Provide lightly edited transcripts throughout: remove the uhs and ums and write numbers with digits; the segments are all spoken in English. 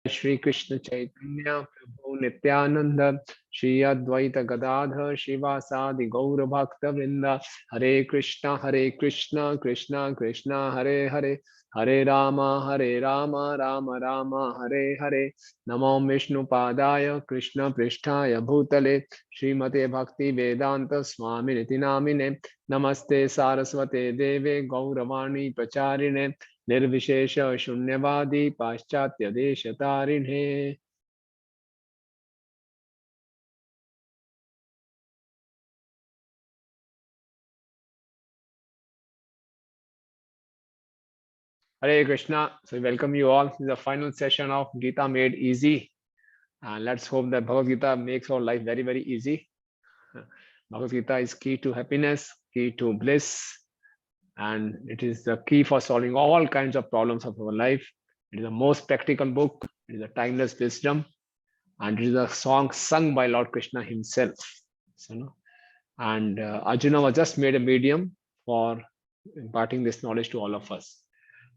Shri Krishna Chaitanya Prabhu Nityananda Shri Advaita Gadadhar Shivasadi Gaura Bhakta Vrinda Hare Krishna Krishna Krishna Hare Hare Hare Rama Rama Rama Hare Hare Namo Vishnu Padaya Krishna Pristhaya Bhutale Srimate Bhakti Vedanta Swami Niti Namine Namaste Saraswate Deve Gauravani Pacharine Nirvishesha Shunyavadi Paschatya Deshatarine. Hare Krishna. So we welcome you all. This is the final session of Gita Made Easy. And let's hope that Bhagavad Gita makes our life very, very easy. Bhagavad Gita is key to happiness, key to bliss, and it is the key for solving all kinds of problems of our life. It is the most practical book. It is a timeless wisdom, and it is a song sung by Lord Krishna himself. So, and Arjuna was just made a medium for imparting this knowledge to all of us.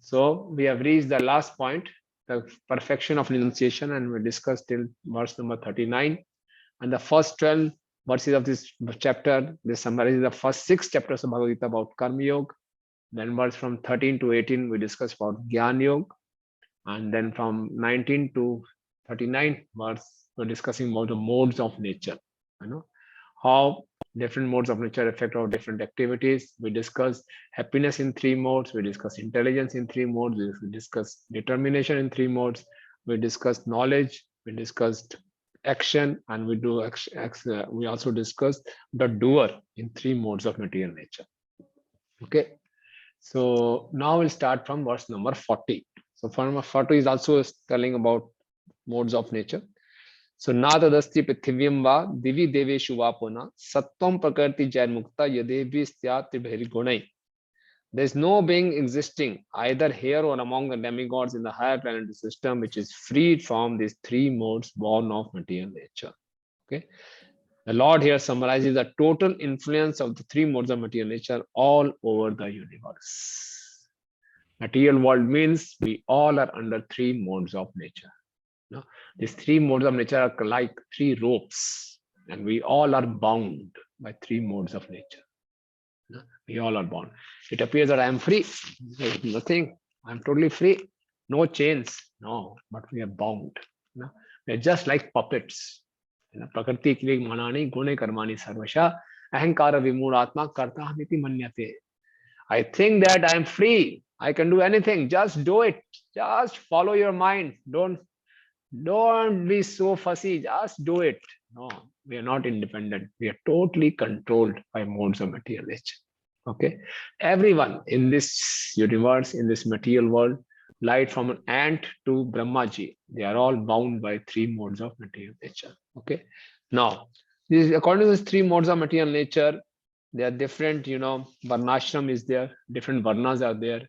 So we have reached the last point, the perfection of renunciation, and we discussed till verse number 39. And the first 12 verses of this chapter, this summarizes the first 6 chapters of Bhagavad Gita about Karma Yoga. Then verse from 13 to 18, we discussed about Jnana Yoga. And then from 19 to 39 verse, we're discussing about the modes of nature. How different modes of nature affect our different activities. We discussed happiness in 3 modes. We discussed intelligence in 3 modes. We discussed determination in 3 modes. We discussed knowledge. We discussed action, and we also discussed the doer in 3 modes of material nature. Okay, so now we'll start from verse number 40. So verse 40 is also telling about modes of nature. So Nadadasti Prithivyam va divi deveshu vapona sattvam prakriti jaimukta yadevi syat tribhari gunai. There is no being existing either here or among the demigods in the higher planetary system which is freed from these 3 modes born of material nature. Okay, the Lord here summarizes the total influence of the 3 modes of material nature all over the universe. Material world means we all are under 3 modes of nature. No? These 3 modes of nature are like 3 ropes, and we all are bound by 3 modes of nature. No? We all are bound. It appears that I am free. There's nothing. I'm totally free. No chains. No, but we are bound. No? We are just like puppets. Prakriti kriya manani gune karmani sarvasha ahankara vimuratma kartahamiti manyate. I think that I am free. I can do anything. Just do it. Just follow your mind. Don't be so fussy. Just do it. No, we are not independent. We are totally controlled by modes of material nature. Okay, everyone in this universe, in this material world, light from an ant to Brahmaji, they are all bound by 3 modes of material nature. Okay, now according to these 3 modes of material nature, they are different. Varnashram is there, different varnas are there.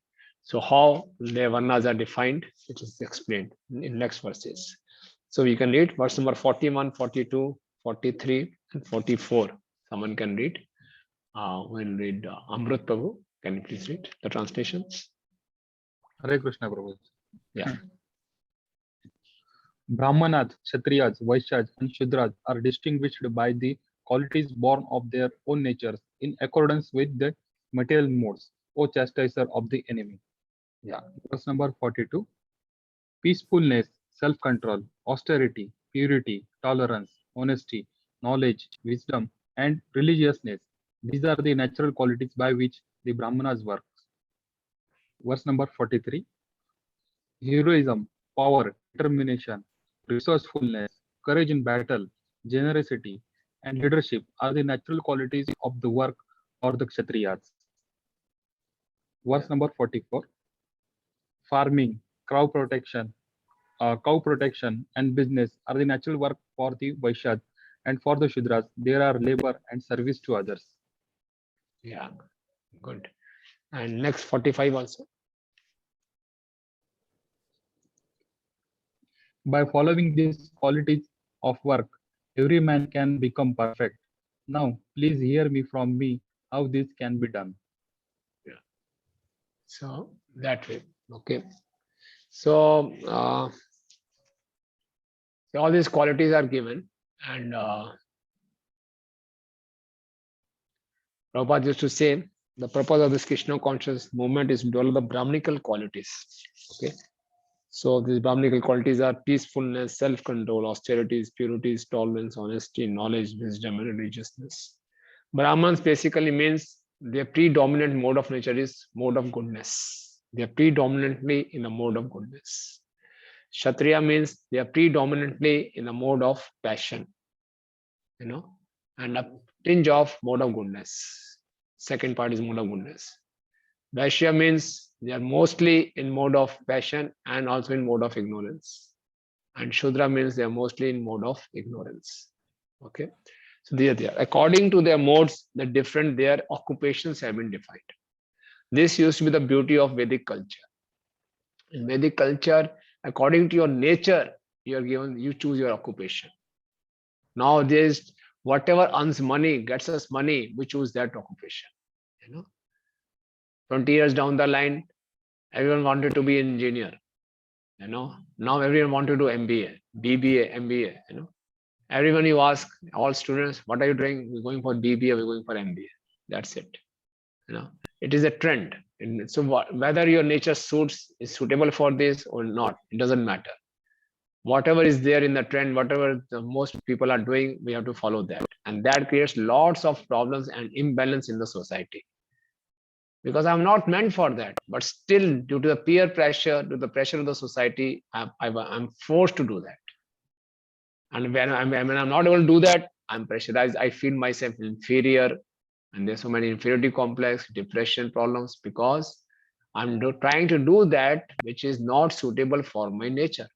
So how the varnas are defined, it is explained in next verses. So we can read verse number 41, 42, 43, and 44. Someone can read. We'll read Amrit Prabhu. Can you please read the translations? Hare Krishna Prabhu. Yeah. Brahmanas, Kshatriyas, Vaishyas, and Shudras are distinguished by the qualities born of their own natures in accordance with the material modes, O chastiser of the enemy. Yeah. Verse number 42. Peacefulness, self-control, austerity, purity, tolerance, honesty, knowledge, wisdom, and religiousness. These are the natural qualities by which the Brahmanas work. Verse number 43. Heroism, power, determination, resourcefulness, courage in battle, generosity, and leadership are the natural qualities of the work or the Kshatriyas. Verse number 44. Farming, cow protection, and business are the natural work for the Vaishyas, and for the Shudras, there are labor and service to others. Yeah, good. And next 45 also. By following these qualities of work, every man can become perfect. Now, please hear me from me how this can be done. Yeah. So that way. Okay. So So all these qualities are given, and Prabhupada used to say the purpose of this Krishna conscious movement is to develop the Brahminical qualities. Okay, so these Brahminical qualities are peacefulness, self-control, austerities, purities, tolerance, honesty, knowledge, wisdom, and religiousness. Brahmans basically means their predominant mode of nature is mode of goodness. They are predominantly in the mode of goodness. Kshatriya means they are predominantly in the mode of passion, and a tinge of mode of goodness. Second part is mode of goodness. Vaishya means they are mostly in mode of passion and also in mode of ignorance. And Shudra means they are mostly in mode of ignorance. Okay. So they are there. According to their modes, their occupations have been defined. This used to be the beauty of Vedic culture. In Vedic culture, according to your nature, you choose your occupation. Nowadays, whatever earns money, gets us money, we choose that occupation. 20 years down the line, everyone wanted to be an engineer. Now everyone wanted to do MBA, BBA, MBA. Everyone you ask, all students, what are you doing? We're going for BBA, we're going for MBA. That's it. It is a trend. And so whether your nature is suitable for this or not, it doesn't matter. Whatever is there in the trend, whatever the most people are doing, we have to follow that. And that creates lots of problems and imbalance in the society. Because I'm not meant for that, but still, due to the peer pressure, to the pressure of the society, I'm forced to do that. And when I'm not able to do that, I'm pressurized. I feel myself inferior, and there's so many inferiority complex, depression problems, because I'm trying to do that which is not suitable for my nature.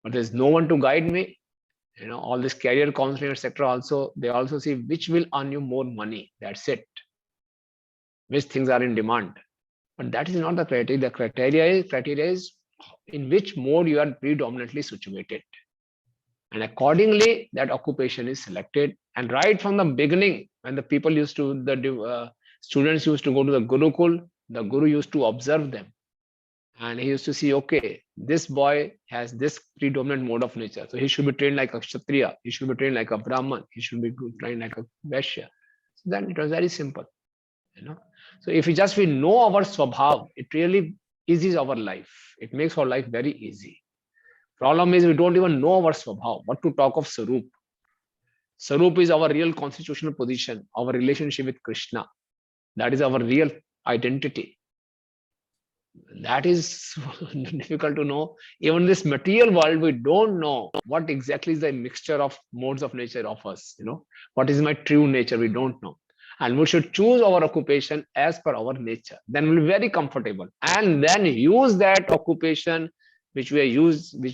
But there's no one to guide me. All this career counseling, etc. Also, they also see which will earn you more money. That's it. Which things are in demand. But that is not the criteria. The criteria is in which mode you are predominantly situated. And accordingly, that occupation is selected. And right from the beginning, when the people students used to go to the Gurukul, the Guru used to observe them. And he used to see, okay, this boy has this predominant mode of nature. So he should be trained like a Kshatriya. He should be trained like a Brahman. He should be trained like a Vaishya. So then it was very simple. So if we know our swabhav, it really eases our life. It makes our life very easy. Problem is we don't even know our swabhav. What to talk of Sarup? Sarup is our real constitutional position, our relationship with Krishna. That is our real identity. That is difficult to know. Even this material world, we don't know what exactly is the mixture of modes of nature of us. What is my true nature? We don't know. And we should choose our occupation as per our nature. Then we'll be very comfortable. And then use that occupation which we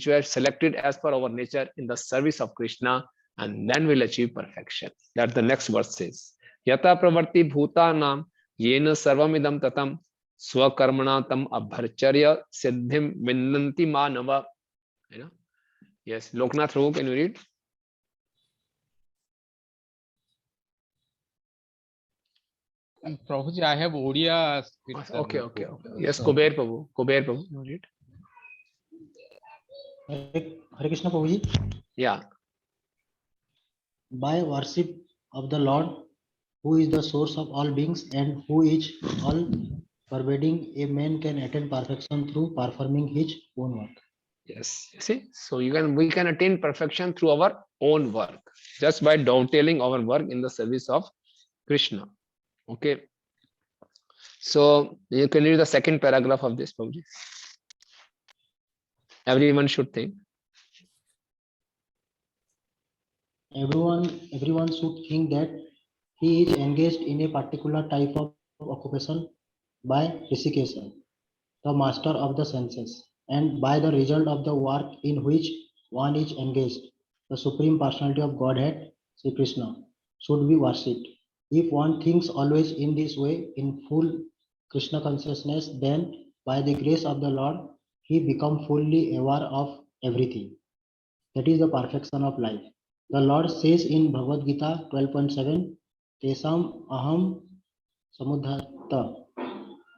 have selected as per our nature in the service of Krishna, and then we'll achieve perfection. That the next verse says. Yata pravarti bhutanam yena sarvamidam tatam swakarmana tam abharcharya siddhim vinnanti manava. Yes, Loknath Raghu, can you read? Prabhuji, I have Odia. Okay. Yes, Kuber Prabhu, you read. Hare Krishna Prabhuji. Yeah. By worship of the Lord, who is the source of all beings and who is all pervading, a man can attain perfection through performing his own work. Yes. See, so we can attain perfection through our own work, just by dovetailing our work in the service of Krishna. Okay. So you can read the second paragraph of this, Prabhuji. Everyone should think. Everyone should think that he is engaged in a particular type of occupation by Renunciation, the master of the senses, and by the result of the work in which one is engaged, the Supreme Personality of Godhead, Sri Krishna, should be worshipped. If one thinks always in this way, in full Krishna consciousness, then by the grace of the Lord, he becomes fully aware of everything. That is the perfection of life. The Lord says in Bhagavad-Gītā 12.7, Tesam aham samudhata.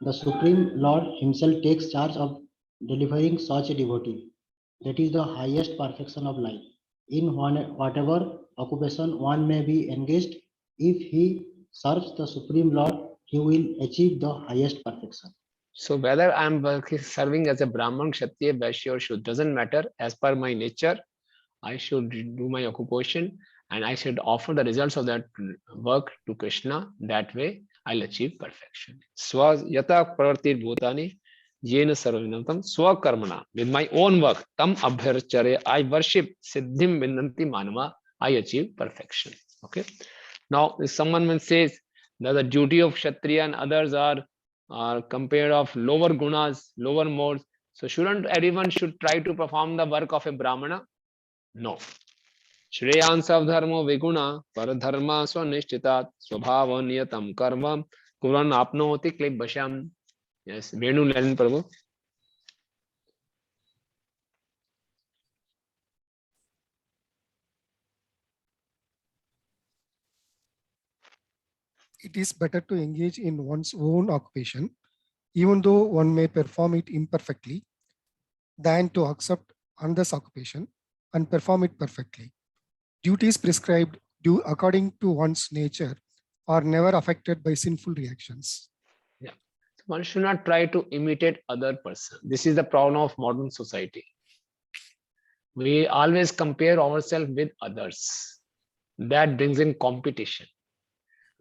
The Supreme Lord himself takes charge of delivering such a devotee. That is the highest perfection of life. In whatever occupation one may be engaged, if he serves the Supreme Lord, he will achieve the highest perfection. So whether I'm serving as a Brahman, Kshatriya, Vaishya or Shudra, doesn't matter. As per my nature, I should do my occupation and I should offer the results of that work to Krishna. That way, I'll achieve perfection. Swa yata pravartir bhutani yena sarvanam swakarmana. With my own work, tam abhyarchare, I worship siddhim vinanti manava, I achieve perfection. Okay. Now, if someone says that the duty of Kshatriya and others are compared of lower gunas, lower modes, so shouldn't everyone should try to perform the work of a Brahmana? No. Shreyans धर्मो विगुण पर धर्म स्वनिष्ठिता स्वभाव नियतम कर्म कुरन आपनोति क्लेबशम. Yes, Venu Lalan Prabhu. It is better to engage in one's own occupation, even though one may perform it imperfectly, than to accept another's occupation and perform it perfectly. Duties prescribed due according to one's nature are never affected by sinful reactions. Yeah. One should not try to imitate other person. This is the problem of modern society. We always compare ourselves with others. That brings in competition.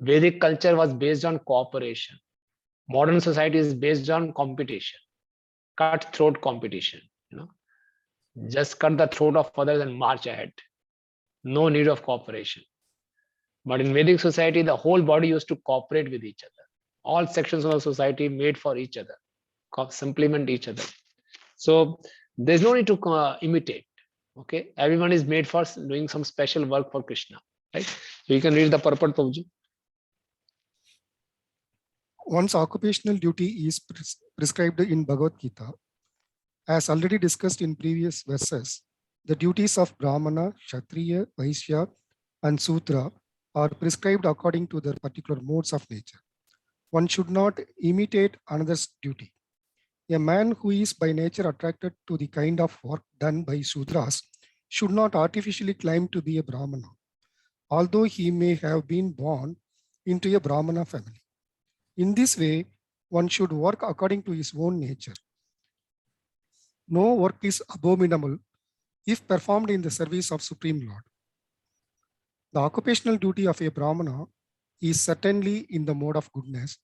Vedic culture was based on cooperation. Modern society is based on competition, cutthroat competition. Just cut the throat of others and march ahead. No need of cooperation. But in Vedic society, the whole body used to cooperate with each other. All sections of the society made for each other, supplement each other. So there's no need to imitate. Okay, everyone is made for doing some special work for Krishna. Right? So you can read the purport, Prabhuji. One's occupational duty is prescribed in Bhagavad Gītā. As already discussed in previous verses, the duties of Brahmana, Kshatriya, Vaishya, and Sudra are prescribed according to their particular modes of nature. One should not imitate another's duty. A man who is by nature attracted to the kind of work done by Sudras should not artificially claim to be a Brahmana, although he may have been born into a Brahmana family. In this way, one should work according to his own nature. No work is abominable if performed in the service of Supreme Lord. The occupational duty of a Brahmana is certainly in the mode of goodness,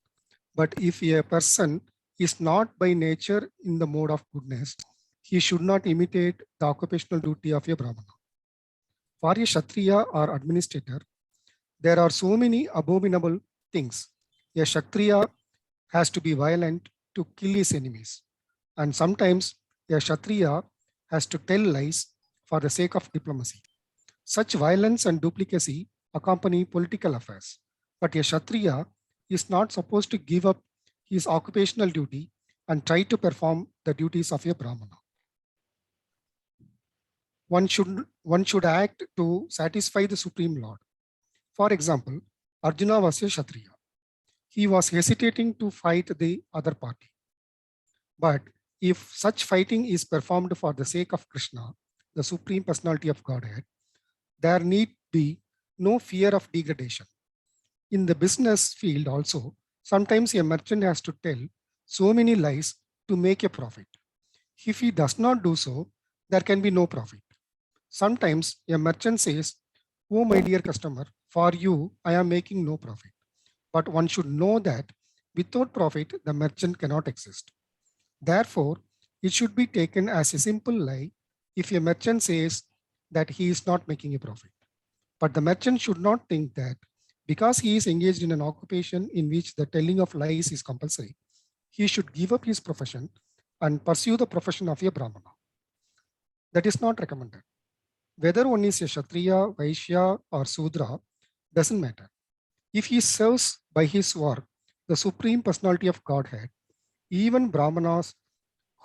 but if a person is not by nature in the mode of goodness, he should not imitate the occupational duty of a Brahmana. For a Kshatriya or administrator, there are so many abominable things. A Kshatriya has to be violent to kill his enemies, and sometimes a Kshatriya has to tell lies for the sake of diplomacy. Such violence and duplicacy accompany political affairs, but a Kshatriya is not supposed to give up his occupational duty and try to perform the duties of a Brahmana. One should act to satisfy the Supreme Lord. For example, Arjuna was a Kshatriya. He was hesitating to fight the other party. But if such fighting is performed for the sake of Krishna, the Supreme Personality of Godhead, there need be no fear of degradation. In the business field also, sometimes a merchant has to tell so many lies to make a profit. If he does not do so, there can be no profit. Sometimes a merchant says, "Oh, my dear customer, for you, I am making no profit." But one should know that without profit, the merchant cannot exist. Therefore, it should be taken as a simple lie if a merchant says that he is not making a profit. But the merchant should not think that because he is engaged in an occupation in which the telling of lies is compulsory, he should give up his profession and pursue the profession of a Brahmana. That is not recommended. Whether one is a Kshatriya, Vaishya, or Sudra doesn't matter. If he serves by his work the Supreme Personality of Godhead, even Brahmanas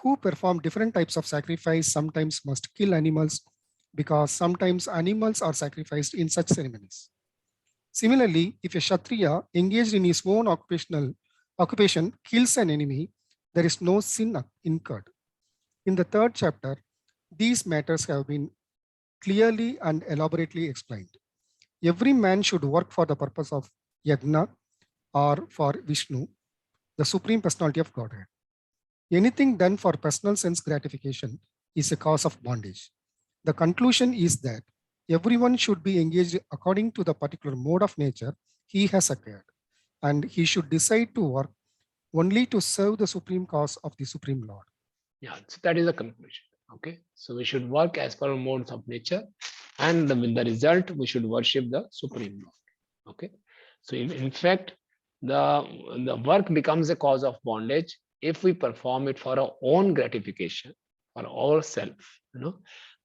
who perform different types of sacrifice sometimes must kill animals because sometimes animals are sacrificed in such ceremonies. Similarly, if a Kshatriya engaged in his own occupation kills an enemy, there is no sin incurred. In the 3rd chapter, These matters have been clearly and elaborately explained. Every man should work for the purpose of yajna or for Vishnu, the Supreme Personality of Godhead. Anything done for personal sense gratification is a cause of bondage. The conclusion is that everyone should be engaged according to the particular mode of nature he has acquired, and he should decide to work only to serve the supreme cause of the Supreme Lord. Yeah, so that is the conclusion. Okay, so we should work as per modes of nature, and with the result, we should worship the Supreme Lord. Okay, so in fact, the work becomes a cause of bondage if we perform it for our own gratification, for ourselves,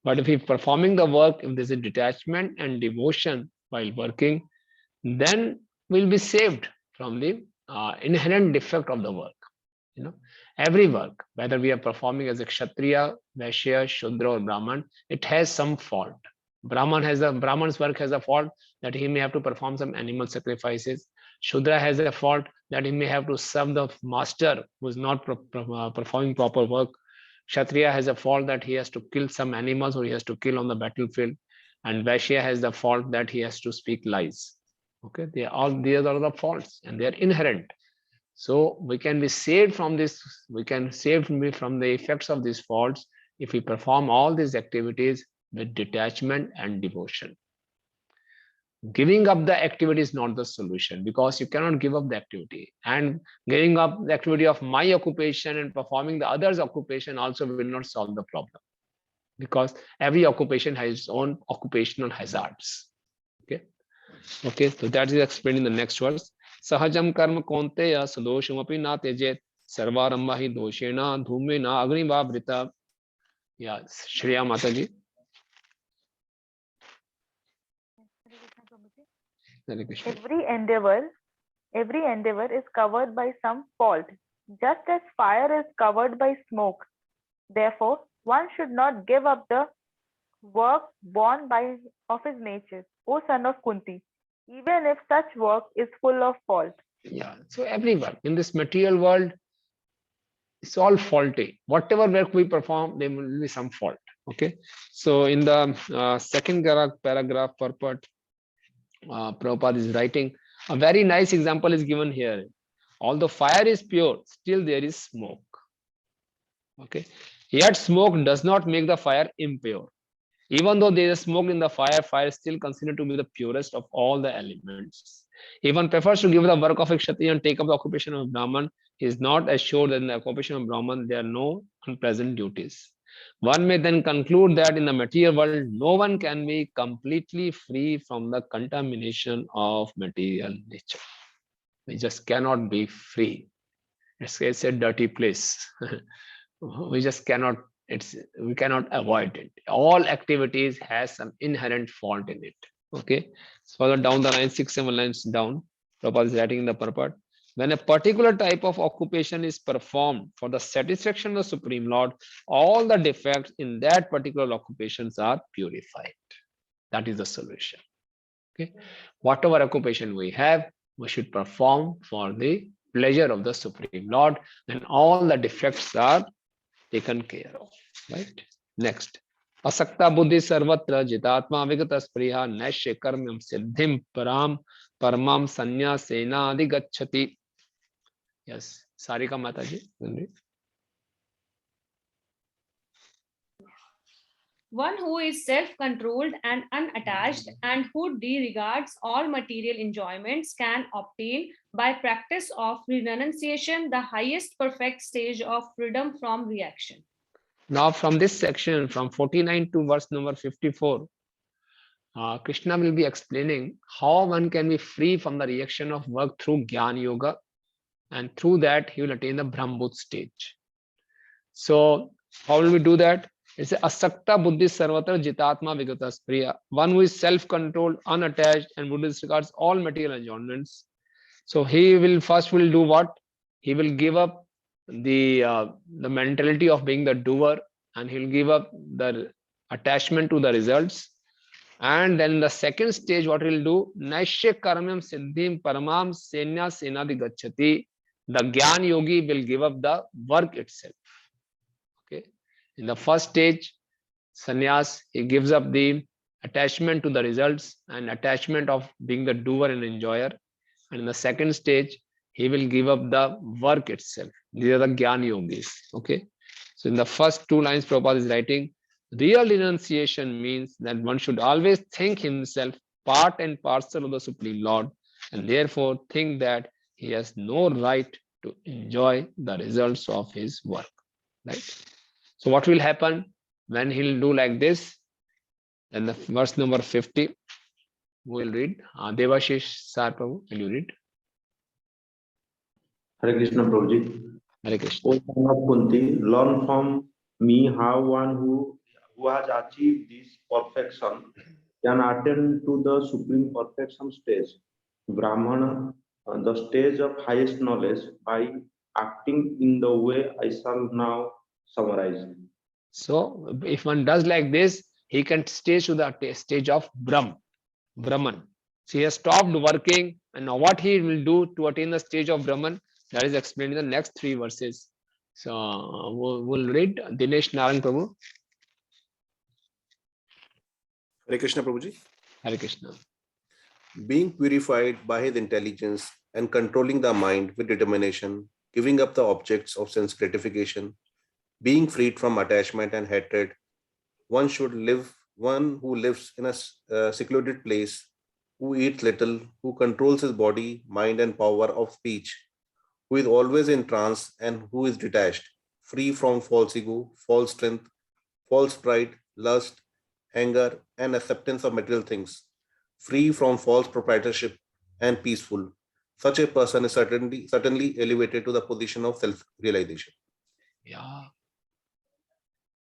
But if we performing the work, if there's a detachment and devotion while working, then we'll be saved from the inherent defect of the work. Every work, whether we are performing as a Kshatriya, Vaishya, Shudra or Brahman, it has some fault. Brahman's work has a fault that he may have to perform some animal sacrifices. Shudra has a fault that he may have to serve the master who is not performing proper work. Kshatriya has a fault that he has to kill some animals or he has to kill on the battlefield. And Vaishya has the fault that he has to speak lies. Okay, these are the faults and they are inherent. So we can be saved from this, we can save from the effects of these faults if we perform all these activities with detachment and devotion. Giving up the activity is not the solution, because you cannot give up the activity, and giving up the activity of my occupation and performing the other's occupation also will not solve the problem, because every occupation has its own occupational hazards. Okay, so that is explained in the next verse. Sahajam karma konteya sadoshamapi na tejet sarvarambha hi doshena dhumena agnivavrita. Yeah, Shreya Mataji. Every endeavor is covered by some fault, just as fire is covered by smoke. Therefore, one should not give up the work born of his nature, O son of Kunti, even if such work is full of fault. Yeah, so every work in this material world, it's all faulty. Whatever work we perform, there will be some fault. Okay, so in the second paragraph purport, Prabhupada is writing, a very nice example is given here. Although fire is pure, still there is smoke. Okay, yet smoke does not make the fire impure. Even though there is smoke in the fire, fire is still considered to be the purest of all the elements. If one prefers to give the work of a Kshatriya and take up the occupation of Brahman, he is not assured that in the occupation of Brahman there are no unpleasant duties. One may then conclude that in the material world, no one can be completely free from the contamination of material nature. We just cannot be free. It's a dirty place. We just cannot. We cannot avoid it. All activities has some inherent fault in it. Okay. So further down the line, 6-7 lines down, Prabhupada is writing in the purport. When a particular type of occupation is performed for the satisfaction of the Supreme Lord, all the defects in that particular occupations are purified. That is the solution. Okay. Whatever occupation we have, we should perform for the pleasure of the Supreme Lord, then all the defects are taken care of. Right. Next. Asakta buddhi sarvatra jitatma vigata spriha naishya karmam siddhim paramam sanyasena adigacchati. Yes, Sarika Mataji. One who is self-controlled and unattached and who disregards all material enjoyments can obtain by practice of renunciation the highest perfect stage of freedom from reaction. Now from this section, from 49 to verse number 54, Krishna will be explaining how one can be free from the reaction of work through Jnana Yoga, and through that he will attain the Brahmabhut stage. So how will we do that? It's a asakta buddhi sarvatra jitatma vigata spriya. One who is self-controlled, unattached, and who disregards all material enjoyments. So he will do what? He will give up the mentality of being the doer, and he'll give up the attachment to the results. And then the second stage, what he'll do? Naishya karmam siddhim paramam senya senadi gacchati. The Jnana Yogi will give up the work itself. Okay. In the first stage, Sannyas, he gives up the attachment to the results and attachment of being the doer and enjoyer. And in the second stage, he will give up the work itself. These are the Gyan Yogis. Okay. So in the first two lines, Prabhupada is writing, real renunciation means that one should always think himself part and parcel of the Supreme Lord, and therefore think that he has no right to enjoy the results of his work. Right? So what will happen when he'll do like this? Then the verse number 50, we'll read. Devashish Sar Prabhu, will you read? Hare Krishna Prabhuji. Hare Krishna. O son of Kunti, learn from me how one who has achieved this perfection can attain to the supreme perfection stage, Brahmana, the stage of highest knowledge, by acting in the way I shall now summarize. So if one does like this, he can stage to the stage of Brahman. So he has stopped working, and now what he will do to attain the stage of Brahman, that is explained in the next three verses. So we'll read Dinesh Naran Prabhu. Hare Krishna Prabhuji. Hare Krishna. Being purified by his intelligence and controlling the mind with determination, giving up the objects of sense gratification, being freed from attachment and hatred, one who lives in a secluded place, who eats little, who controls his body, mind, and power of speech, who is always in trance and who is detached, free from false ego, false strength, false pride, lust, anger, and acceptance of material things, free from false proprietorship, and peaceful. Such a person is certainly elevated to the position of self-realization. Yeah.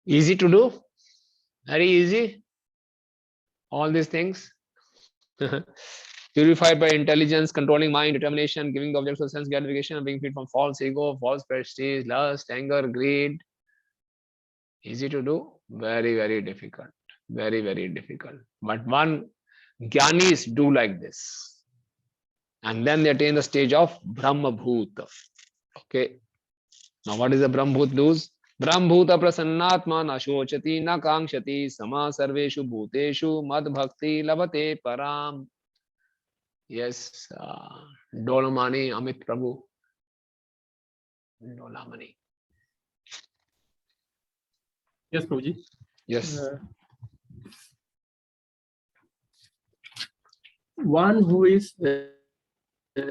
Easy to do. Very easy. All these things. Purified by intelligence, controlling mind, determination, giving the objects of sense gratification, being freed from false ego, false prestige, lust, anger, greed. Easy to do. Very, very difficult. Very, very difficult. But one Gyanis do like this. And then they attain the stage of Brahma Bhuta. Okay. Now what is the Brahma Bhut do's? Brahma Bhuta prasannatma na shochati na kangshati sama sarveshu bhuteshu mad bhakti labate param. Yes, Dolamani Amit Prabhu. Dolamani. Yes, Prabhuji. Yes. One who is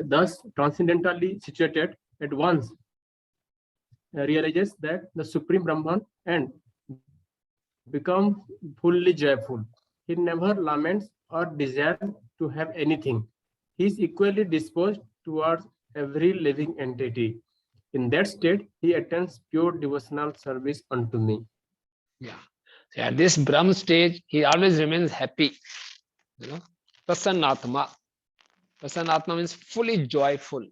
thus transcendentally situated at once realizes that the Supreme Brahman and become fully joyful. He never laments or desires to have anything. He is equally disposed towards every living entity. In that state, he attends pure devotional service unto me. Yeah. So at this Brahm stage, he always remains happy. You know, Prasannatma. Prasannatma means fully joyful.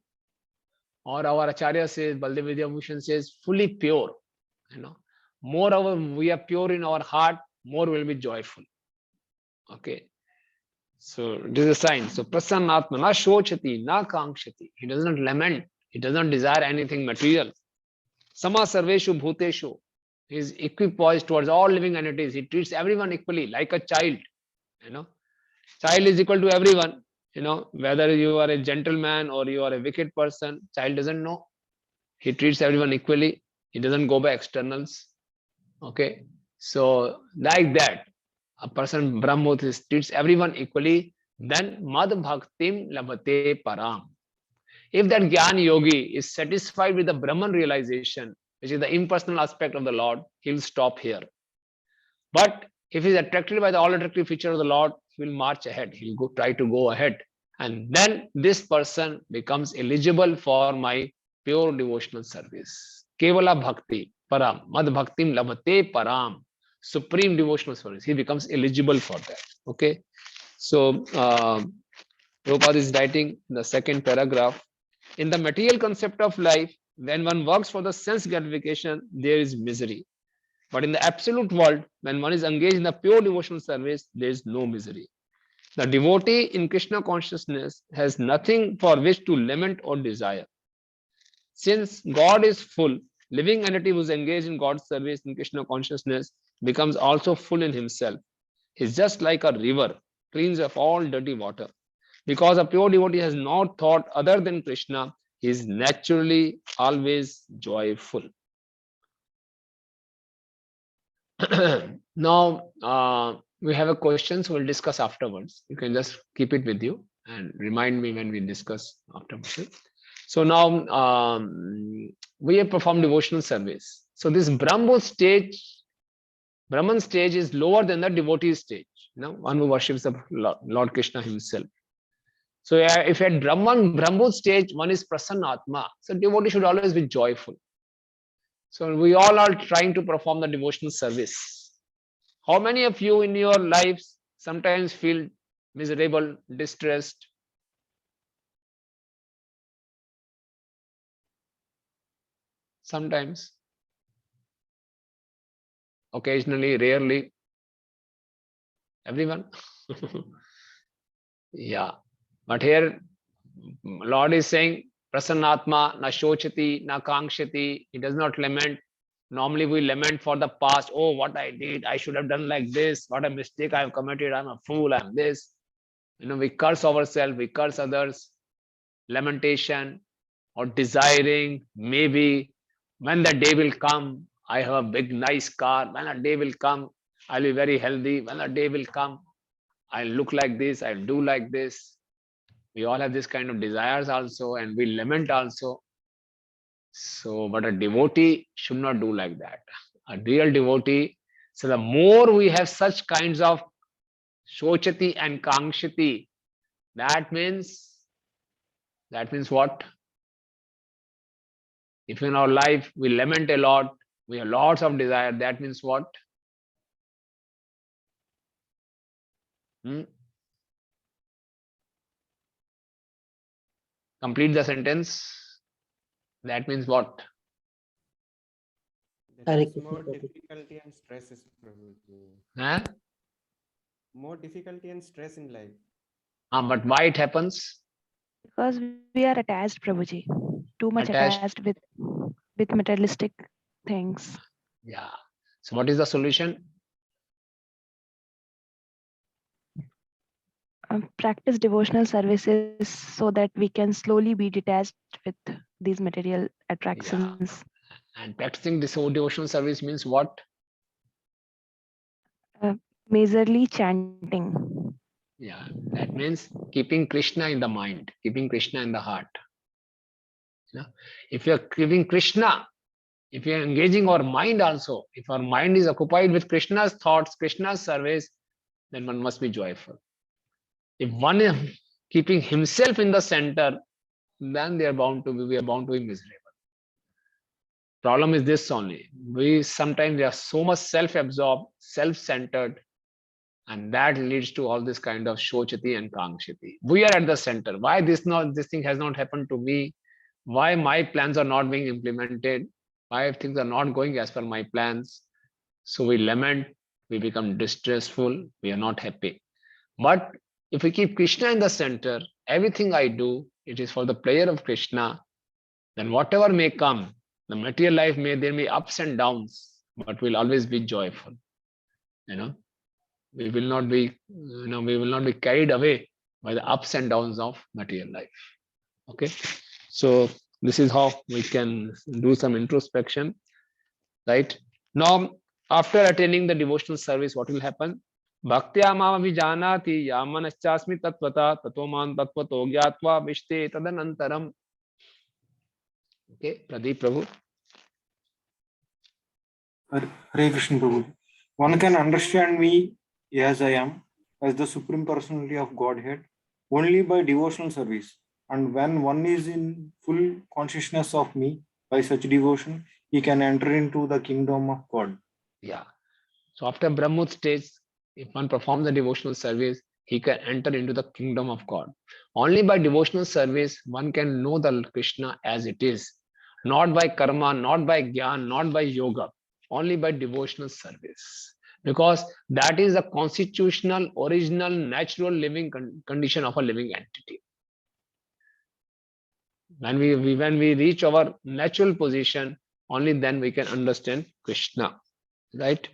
Or our Acharya says, Baldev Vidyabhushan says, fully pure. You know, moreover, we are pure in our heart, more will be joyful. Okay. So this is a sign. So Prasannatma, na shochati, na kangshati. He does not lament. He does not desire anything material. Sama sarveshu bhuteshu. He is equipoised towards all living entities. He treats everyone equally, like a child. You know, child is equal to everyone. You know, whether you are a gentleman or you are a wicked person, child doesn't know. He treats everyone equally. He doesn't go by externals. Okay. So like that, a person Brahmot treats everyone equally, then Mad Bhaktim Labhate Param. If that Gyan Yogi is satisfied with the Brahman realization, which is the impersonal aspect of the Lord, he will stop here. But if he is attracted by the all attractive feature of the Lord, he will march ahead. He will try to go ahead. And then this person becomes eligible for my pure devotional service. Kevala Bhakti Param. Mad Bhaktim Labhate Param. Supreme devotional service. He becomes eligible for that. Okay. So Prabhupada is writing in the second paragraph. In the material concept of life, when one works for the sense gratification, there is misery. But in the absolute world, when one is engaged in the pure devotional service, there is no misery. The devotee in Krishna consciousness has nothing for which to lament or desire. Since God is full, living entity who is engaged in God's service in Krishna consciousness becomes also full in himself. He is just like a river, cleans of all dirty water. Because a pure devotee has no thought other than Krishna, he is naturally always joyful. Now, we have a question, so we'll discuss afterwards. You can just keep it with you and remind me when we discuss afterwards. So now we have performed devotional service. So this Brahman stage is lower than the devotee stage. One who worships the Lord Krishna himself. So if at Brahman stage, one is Prasannatma. So devotee should always be joyful. So we all are trying to perform the devotional service. How many of you in your lives sometimes feel miserable, distressed? Sometimes. Occasionally, rarely. Everyone? Yeah. But here, Lord is saying, Prasannatma, na shochati, na kangshati. He does not lament. Normally we lament for the past. Oh, what I did. I should have done like this. What a mistake I have committed. I'm a fool. I'm this. We curse ourselves. We curse others. Lamentation or desiring. Maybe when the day will come, I have a big, nice car. When a day will come, I'll be very healthy. When a day will come, I'll look like this. I'll do like this. We all have this kind of desires also, and we lament also. So, but a devotee should not do like that. A real devotee, so the more we have such kinds of shochati and kangshati, that means what? If in our life we lament a lot, we have lots of desire, that means what? Complete the sentence. That means what? That is more difficulty and stress, Prabhuji. Huh? More difficulty and stress in life. But why it happens? Because we are attached, Prabhuji. Too much attached with materialistic things. Yeah. So what is the solution? Practice devotional services so that we can slowly be detached with these material attractions. Yeah. And practicing this devotional service means what? Majorly chanting. Yeah, that means keeping Krishna in the mind, keeping Krishna in the heart. If you are keeping Krishna, if you are engaging our mind also, if our mind is occupied with Krishna's thoughts, Krishna's service, then one must be joyful. If one is keeping himself in the center, then we are bound to be miserable. Problem is this only. We are so much self-absorbed, self-centered, and that leads to all this kind of shochati and kangshati. We are at the center. Why this thing has not happened to me? Why my plans are not being implemented? Why things are not going as per my plans? So we lament, we become distressful, we are not happy. But if we keep Krishna in the center, everything I do, it is for the pleasure of Krishna, then whatever may come, the material life there may ups and downs, but we'll always be joyful. We will not be carried away by the ups and downs of material life. Okay, so this is how we can do some introspection, right? Now, after attending the devotional service, what will happen? Bhaktya mama vijanati yamanaschasmi tatvata tatoman tatvato gyatva vishte tadanantaram. Okay, Pradeep Prabhu. Hare Krishna Prabhu. One can understand me as I am, as the Supreme Personality of Godhead, only by devotional service. And when one is in full consciousness of me, by such devotion, he can enter into the kingdom of God. Yeah. So after Brahmut stage, if one performs the devotional service, he can enter into the kingdom of God. Only by devotional service, one can know the Krishna as it is. Not by karma, not by jnana, not by yoga. Only by devotional service. Because that is the constitutional, original, natural living condition of a living entity. When we reach our natural position, only then we can understand Krishna, right?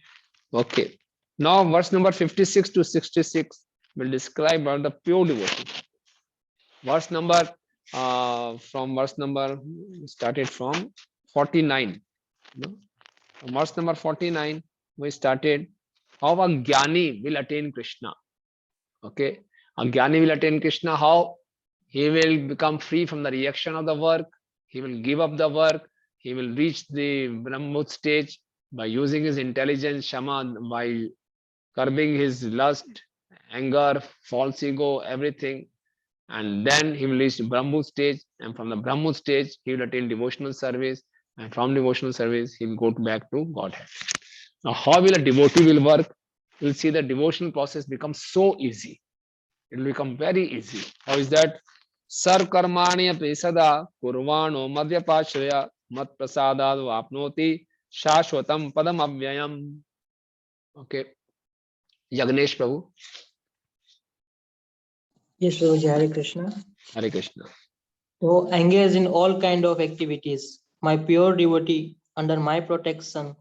Okay. Now verse number 56 to 66 will describe about the pure devotion. Verse number started from 49. From verse number 49 we started how a jnani will attain Krishna. Okay, a jnani will attain Krishna. How? He will become free from the reaction of the work. He will give up the work. He will reach the Brahmut stage by using his intelligence, Shama, by curbing his lust, anger, false ego, everything. And then he will reach the Brahmut stage. And from the Brahmut stage, he will attain devotional service. And from devotional service, he will go back to Godhead. Now, how will a devotee will work? You will see the devotional process becomes so easy. It will become very easy. How is that? Sarv karmani apesada kurvano madhyapashraya mat prasadad vapnoti shashwatam padam avyayam. Okay. Yagnesh Prabhu. Yes, Prabhuji, Hare Krishna. Hare Krishna. So engage in all kind of activities. My pure devotee under my protection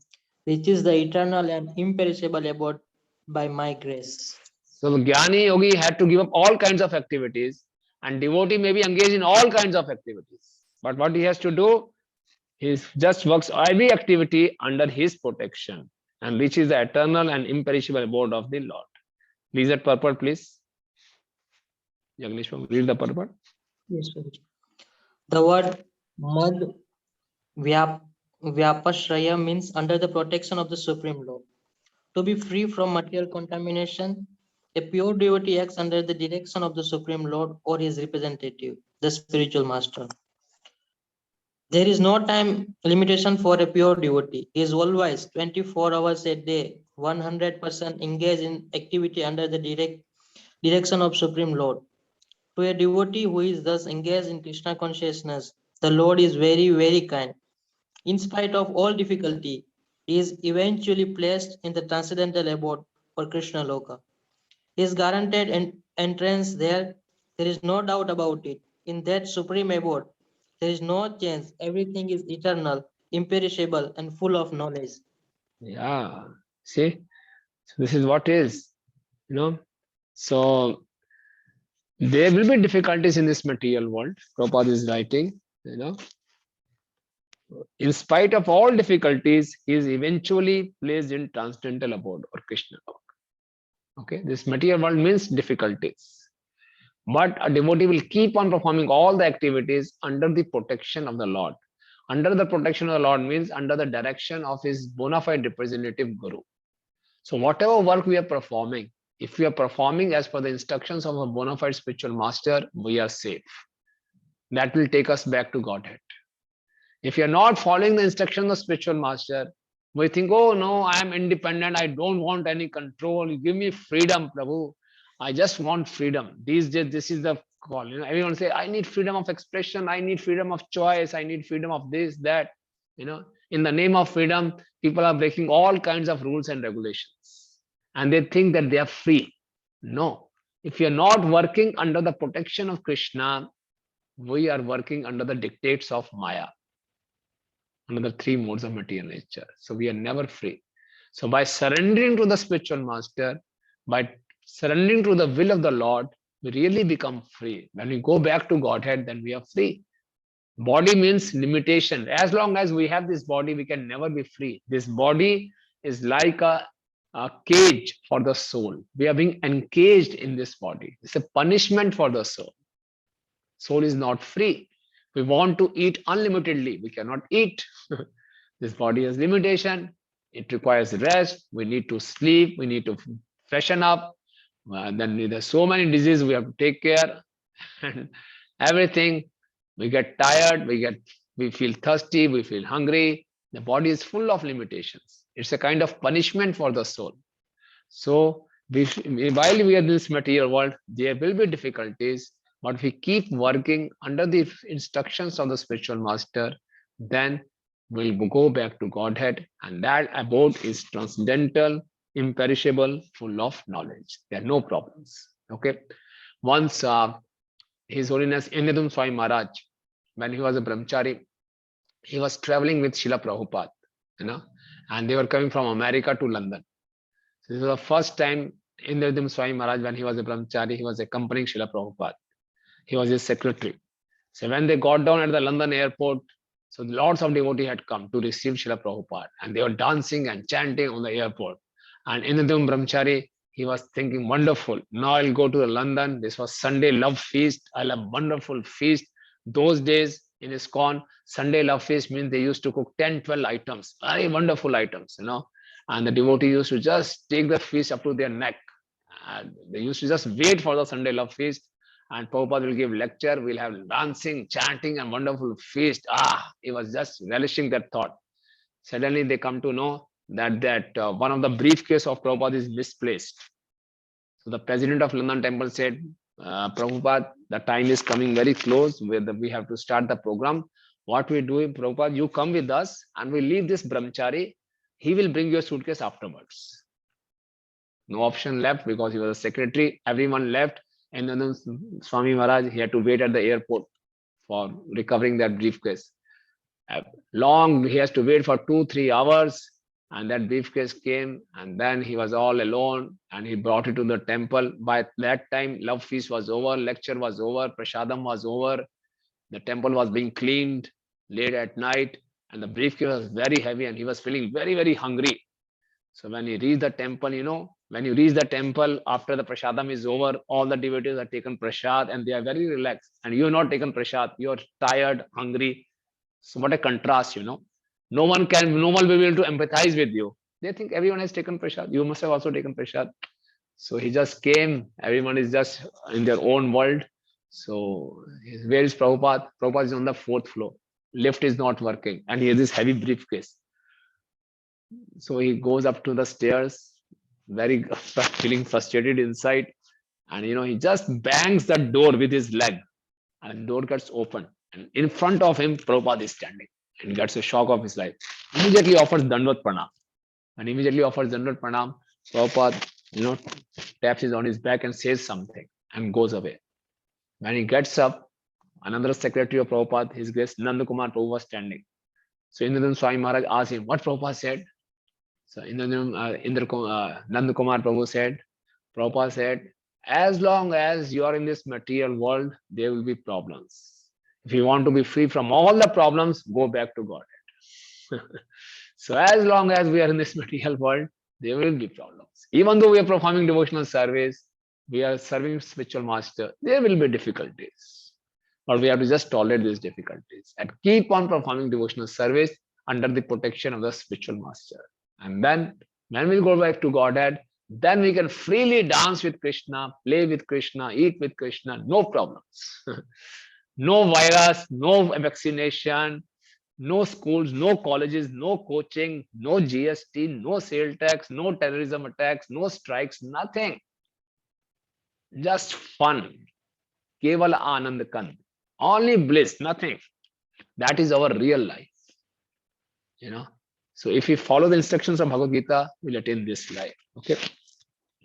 reaches the eternal and imperishable abode by my grace. So Jnani Yogi had to give up all kinds of activities, and devotee may be engaged in all kinds of activities. But what he has to do, he just works every activity under his protection and reaches the eternal and imperishable abode of the Lord. Read that purport, please. Yagnesh, read the purport. Yes, Prabhuji. The word mad vyapashraya means under the protection of the Supreme Lord. To be free from material contamination, a pure devotee acts under the direction of the Supreme Lord or his representative, the spiritual master. There is no time limitation for a pure devotee. He is always 24 hours a day, 100% engaged in activity under the direction of Supreme Lord. To a devotee who is thus engaged in Krishna consciousness, the Lord is very, very kind. In spite of all difficulty, he is eventually placed in the transcendental abode for Krishna Loka. He is guaranteed an entrance there. There is no doubt about it. In that supreme abode, there is no change. Everything is eternal, imperishable, and full of knowledge. Yeah. See, so this is what is, So there will be difficulties in this material world. Prabhupada is writing, In spite of all difficulties, he is eventually placed in transcendental abode or Krishna Loka. Okay, this material world means difficulties. But a devotee will keep on performing all the activities under the protection of the Lord. Under the protection of the Lord means under the direction of his bona fide representative Guru. So whatever work we are performing, if we are performing as per the instructions of a bona fide spiritual master, we are safe. That will take us back to Godhead. If you are not following the instructions of spiritual master, we think, oh no, I am independent. I don't want any control. You give me freedom, Prabhu. I just want freedom. These days, this is the call. Everyone say, I need freedom of expression. I need freedom of choice. I need freedom of this, that. In the name of freedom, people are breaking all kinds of rules and regulations. And they think that they are free. No. If you are not working under the protection of Krishna, we are working under the dictates of Maya. Under the three modes of material nature. So we are never free. So by surrendering to the spiritual master, by surrendering to the will of the Lord, we really become free. When we go back to Godhead, then we are free. Body means limitation. As long as we have this body, we can never be free. This body is like a cage for the soul. We are being encaged in this body. It's a punishment for the soul. Soul is not free. We want to eat unlimitedly. We cannot eat. This body has limitation. It requires rest. We need to sleep. We need to freshen up. Then there's so many diseases we have to take care. And everything. We get tired. We feel thirsty. We feel hungry. The body is full of limitations. It's a kind of punishment for the soul. So while we are in this material world, there will be difficulties. But if we keep working under the instructions of the spiritual master, then we'll go back to Godhead, and that abode is transcendental, imperishable, full of knowledge. There are no problems. Okay. Once His Holiness Enedum Swami Maharaj, when he was a brahmachari, he was traveling with Srila Prabhupada, and they were coming from America to London. This was the first time Indradim Swami Maharaj, when he was a brahmachari, he was accompanying Srila Prabhupada. He was his secretary. So when they got down at the London airport, so lots of devotees had come to receive Srila Prabhupada, and they were dancing and chanting on the airport. And Indradim Brahmachari, he was thinking, wonderful, now I'll go to the London. This was Sunday love feast. I'll have wonderful feast. Those days in ISKCON, Sunday love feast means they used to cook 10, 12 items, very wonderful items, and the devotee used to just take the feast up to their neck. And they used to just wait for the Sunday love feast, and Prabhupada will give lecture, we'll have dancing, chanting, and wonderful feast. He was just relishing that thought. Suddenly they come to know that one of the briefcase of Prabhupada is misplaced. So the president of London temple said, Prabhupada, the time is coming very close, we have to start the program. What we do, Prabhupada, you come with us and we leave this brahmachari. He will bring your suitcase afterwards. No option left because he was a secretary. Everyone left. And then Swami Maharaj, he had to wait at the airport for recovering that briefcase. He has to wait for 2-3 hours, and that briefcase came, and then he was all alone, and he brought it to the temple. By that time, love feast was over, lecture was over, prasadam was over, the temple was being cleaned late at night, and the briefcase was very heavy, and he was feeling very, very hungry. So when he reached the temple, when you reach the temple after the prasadam is over, all the devotees are taken prasad and they are very relaxed. And you are not taken prasad, you are tired, hungry. So what a contrast, No one will be able to empathize with you. They think everyone has taken prasad. You must have also taken prasad. So he just came. Everyone is just in their own world. So where is Prabhupada? Prabhupada is on the 4th floor. Lift is not working, and he has this heavy briefcase. So he goes up to the stairs, very feeling frustrated inside, and he just bangs the door with his leg, and the door gets open, and in front of him Prabhupada is standing, and gets a shock of his life. Immediately offers Dandvat Pranam, Prabhupada, taps on his back and says something and goes away. When he gets up, another secretary of Prabhupada, His Grace Nanda Kumar Prabhu, was standing. So Indradim Swami Maharaj asked him what Prabhupada said. So Nanda Kumar Prabhu said, Prabhupada said, as long as you are in this material world, there will be problems. If you want to be free from all the problems, go back to Godhead. So as long as we are in this material world, there will be problems. Even though we are performing devotional service, we are serving spiritual master, there will be difficulties. But we have to just tolerate these difficulties and keep on performing devotional service under the protection of the spiritual master. And then when we go back to Godhead, then we can freely dance with Krishna, play with Krishna, eat with Krishna, no problems. No virus, no vaccination, no schools, no colleges, no coaching, no GST, no sale tax, no terrorism attacks, no strikes, nothing. Just fun. Kevala Anand Kand. Only bliss, nothing. That is our real life. So if we follow the instructions of Bhagavad Gita, we'll attain this life. Okay.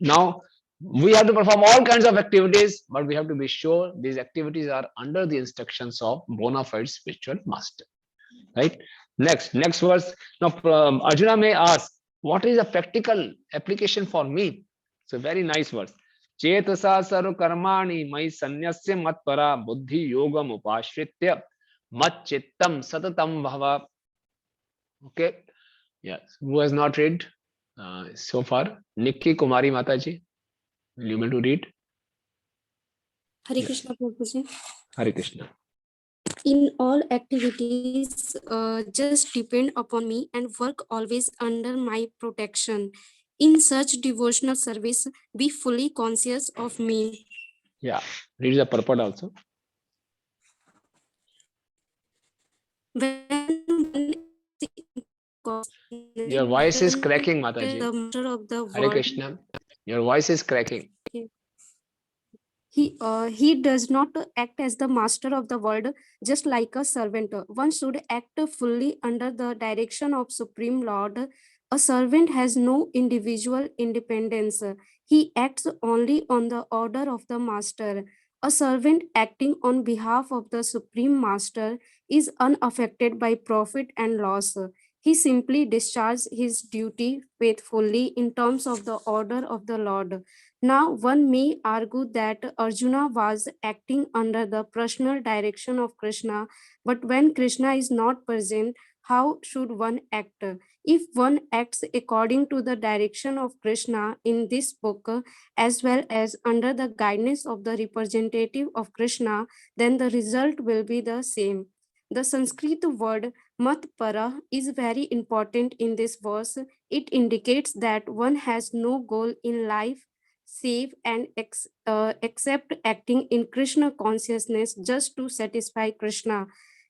Now, we have to perform all kinds of activities, but we have to be sure these activities are under the instructions of bona fide spiritual master. Right? Next verse. Now, Arjuna may ask, what is a practical application for me? So very nice verse. Chetasa sarva karmani mai sanyasya matpara buddhi yogam upashritya mat chittam satatam bhava. Okay. Yes. Who has not read so far? Nikki Kumari Mataji. Will you be able to read? Hare Krishna Prabhuji. Hare Krishna. In all activities, just depend upon me and work always under my protection. In such devotional service, be fully conscious of me. Yeah. Read the purport also. Your voice is cracking, Mataji. The master of the Hare world. Krishna. Your voice is cracking. He does not act as the master of the world, just like a servant. One should act fully under the direction of Supreme Lord. A servant has no individual independence. He acts only on the order of the master. A servant acting on behalf of the Supreme Master is unaffected by profit and loss. He simply discharged his duty faithfully in terms of the order of the Lord. Now, one may argue that Arjuna was acting under the personal direction of Krishna, but when Krishna is not present, how should one act? If one acts according to the direction of Krishna in this book, as well as under the guidance of the representative of Krishna, then the result will be the same. The Sanskrit word matpara is very important in this verse. It indicates that one has no goal in life save and except acting in Krishna consciousness just to satisfy Krishna.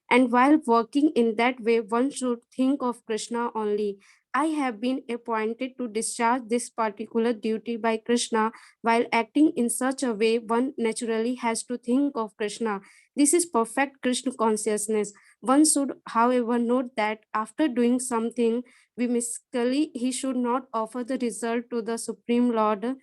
And while working in that way, one should think of Krishna only. I have been appointed to discharge this particular duty by Krishna. While acting in such a way, one naturally has to think of Krishna. This is perfect Krishna consciousness. One should, however, note that after doing something whimsically, he should not offer the result to the Supreme Lord.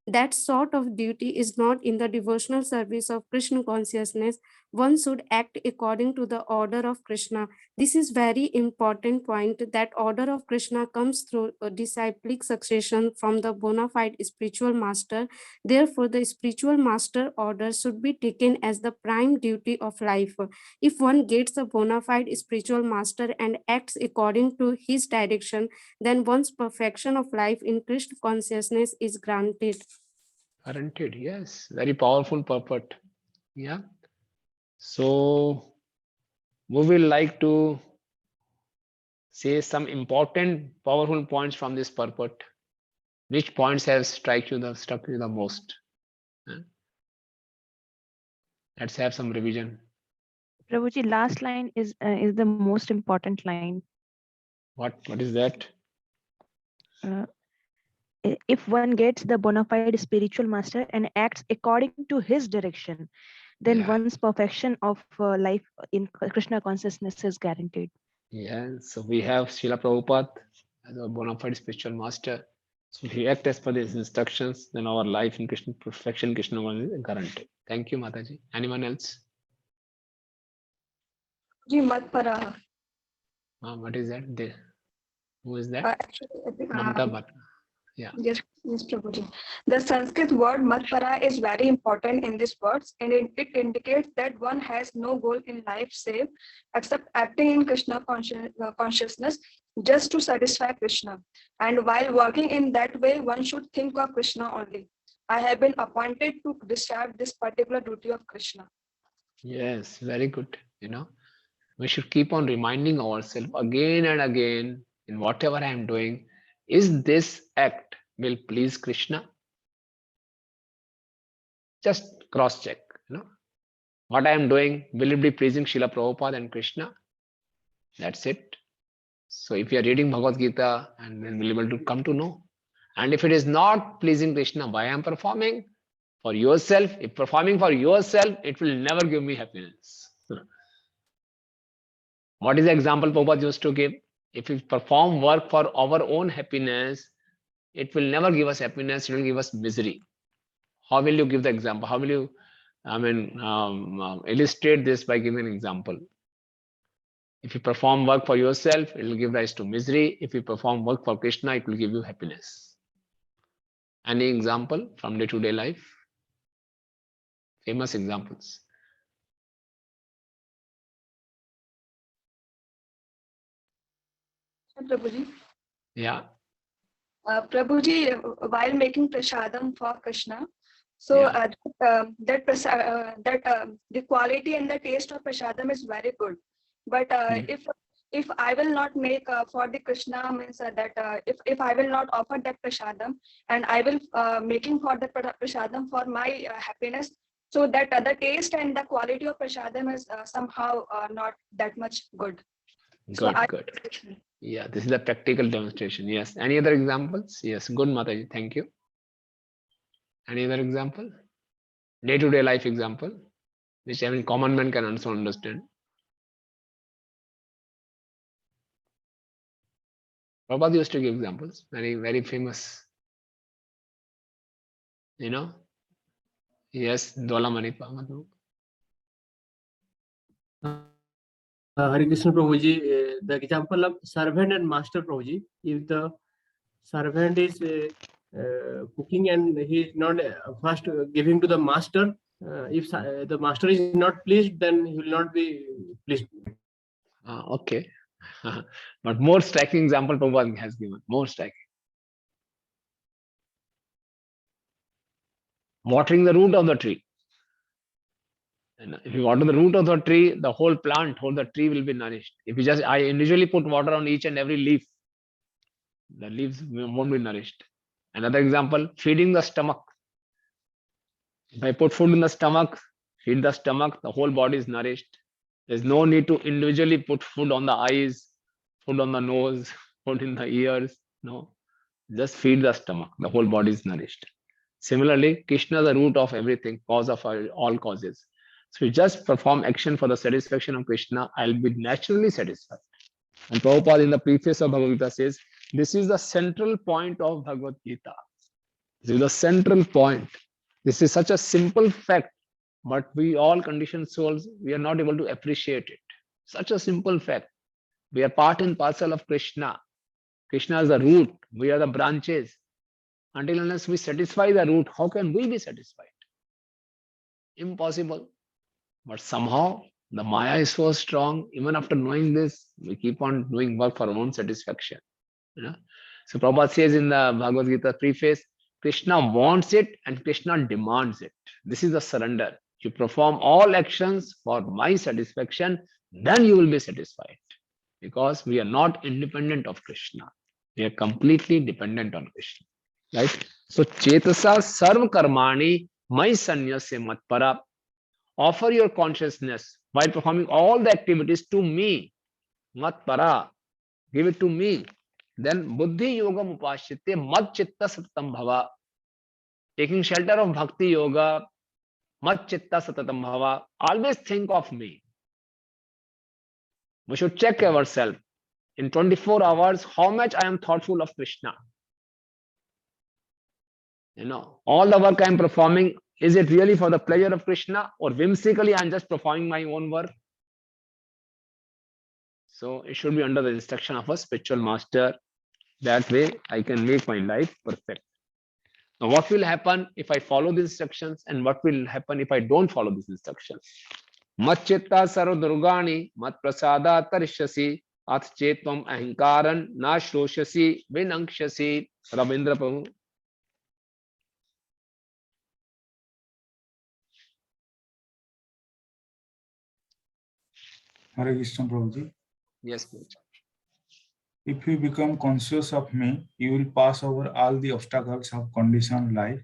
That sort of duty is not in the devotional service of Krishna consciousness. One should act according to the order of Krishna. This is very important point, that order of Krishna comes through a disciplic succession from the bona fide spiritual master. Therefore, the spiritual master order should be taken as the prime duty of life. If one gets a bona fide spiritual master and acts according to his direction, then one's perfection of life in Krishna consciousness is granted. Guaranteed, yes. Very powerful purport. Yeah. So we will like to say some important, powerful points from this purport. Which points have struck you the most? Let's have some revision. Prabhuji, last line is the most important line. What is that? If one gets the bona fide spiritual master and acts according to his direction, then one's perfection of life in Krishna consciousness is guaranteed. Yeah, so we have Srila Prabhupada as a bona fide spiritual master. So if we act as per these instructions, then our life in Krishna perfection, Krishna consciousness is guaranteed. Thank you, Mataji. Anyone else? Ji Matpara. What is that? Who is that? Actually, Mamta Bhatt. Yeah. Yes, Prabhuji. The Sanskrit word matpara is very important in this verse, and it indicates that one has no goal in life save except acting in Krishna consciousness just to satisfy Krishna. And while working in that way, one should think of Krishna only. I have been appointed to discharge this particular duty of Krishna. Yes, very good. We should keep on reminding ourselves again and again in whatever I am doing, is this act will please Krishna? Just cross check. What I am doing, will it be pleasing Srila Prabhupada and Krishna? That's it. So if you are reading Bhagavad Gita, and then we'll be able to come to know. And if it is not pleasing Krishna, why I am performing? For yourself. If performing for yourself, it will never give me happiness. What is the example Prabhupada used to give? If we perform work for our own happiness, it will never give us happiness, it will give us misery. How will you give the example? How will you illustrate this by giving an example? If you perform work for yourself, it will give rise to misery. If you perform work for Krishna, it will give you happiness. Any example from day-to-day life? Famous examples. Prabhuji. Yeah. Prabhuji, while making prasadam for Krishna, so the quality and the taste of prasadam is very good. But if I will not make for the Krishna, means that if I will not offer that prasadam and I will making for the prasadam for my happiness, so that the taste and the quality of prasadam is somehow not that much good. Good. Yeah, this is a practical demonstration. Yes. Any other examples? Yes. Good, Mataji. Thank you. Any other example? Day-to-day life example, which even common man can also understand. Prabhupada used to give examples, very, very famous. Yes, Dola Manipa. Hare Krishna Prabhuji, the example of servant and master Prabhuji, if the servant is cooking and he is not first giving to the master, if the master is not pleased, then he will not be pleased. Okay. But more striking example Prabhupada has given, more striking. Watering the root of the tree. And if you water the root of the tree, the whole plant, whole the tree will be nourished. If you just, I individually put water on each and every leaf, the leaves won't be nourished. Another example, feeding the stomach. If I put food in the stomach, feed the stomach, the whole body is nourished. There's no need to individually put food on the eyes, food on the nose, food in the ears. No, just feed the stomach, the whole body is nourished. Similarly, Krishna is the root of everything, cause of all causes. So we just perform action for the satisfaction of Krishna, I'll be naturally satisfied. And Prabhupada in the preface of Bhagavad Gita says, this is the central point of Bhagavad Gita. This is the central point. This is such a simple fact, but we all conditioned souls, we are not able to appreciate it. Such a simple fact. We are part and parcel of Krishna. Krishna is the root, we are the branches. Until unless we satisfy the root, how can we be satisfied? Impossible. But somehow the Maya is so strong, even after knowing this, we keep on doing work for our own satisfaction. You know? So Prabhupada says in the Bhagavad Gita preface, Krishna wants it and Krishna demands it. This is the surrender. You perform all actions for my satisfaction, then you will be satisfied. Because we are not independent of Krishna. We are completely dependent on Krishna. Right? So Chetasa Sarva Karmani Mai Sanyasya Matpara. Offer your consciousness while performing all the activities to me. Matpara. Give it to me. Then Buddhi Yogam Upashyate Mat Chitta Satatam Bhava. Taking shelter of Bhakti Yoga, Mat Chitta Satatam Bhava. Always think of me. We should check ourselves. In 24 hours, how much I am thoughtful of Krishna. You know, all the work I am performing, is it really for the pleasure of Krishna or whimsically I am just performing my own work? So it should be under the instruction of a spiritual master. That way I can make my life perfect. Now what will happen if I follow these instructions and what will happen if I don't follow these instructions? Mat chitta sarva durgani mat prasada tarishyasi ath chetvam ahinkaran na shroshasi vinangshasi. Rabindra Prabhu. Hare Krishna Prabhuji. Yes, please. If you become conscious of me, you will pass over all the obstacles of conditioned life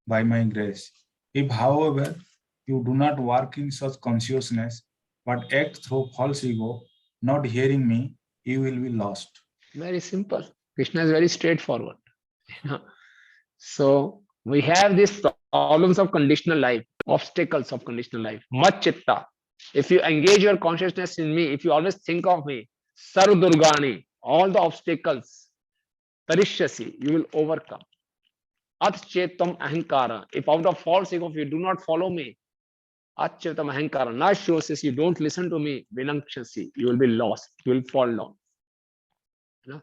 by my grace. If, however, you do not work in such consciousness, but act through false ego, not hearing me, you will be lost. Very simple. Krishna is very straightforward. So we have these problems of conditional life, obstacles of conditional life. Mat chitta. If you engage your consciousness in me, if you always think of me, sarva durgani, all the obstacles, tarishyasi, you will overcome. At chetam ahankara. If out of false ego, if you do not follow me, at chetam ahankara, na shrosis, you don't listen to me, vinangshasi, you will be lost, you will fall down. You know?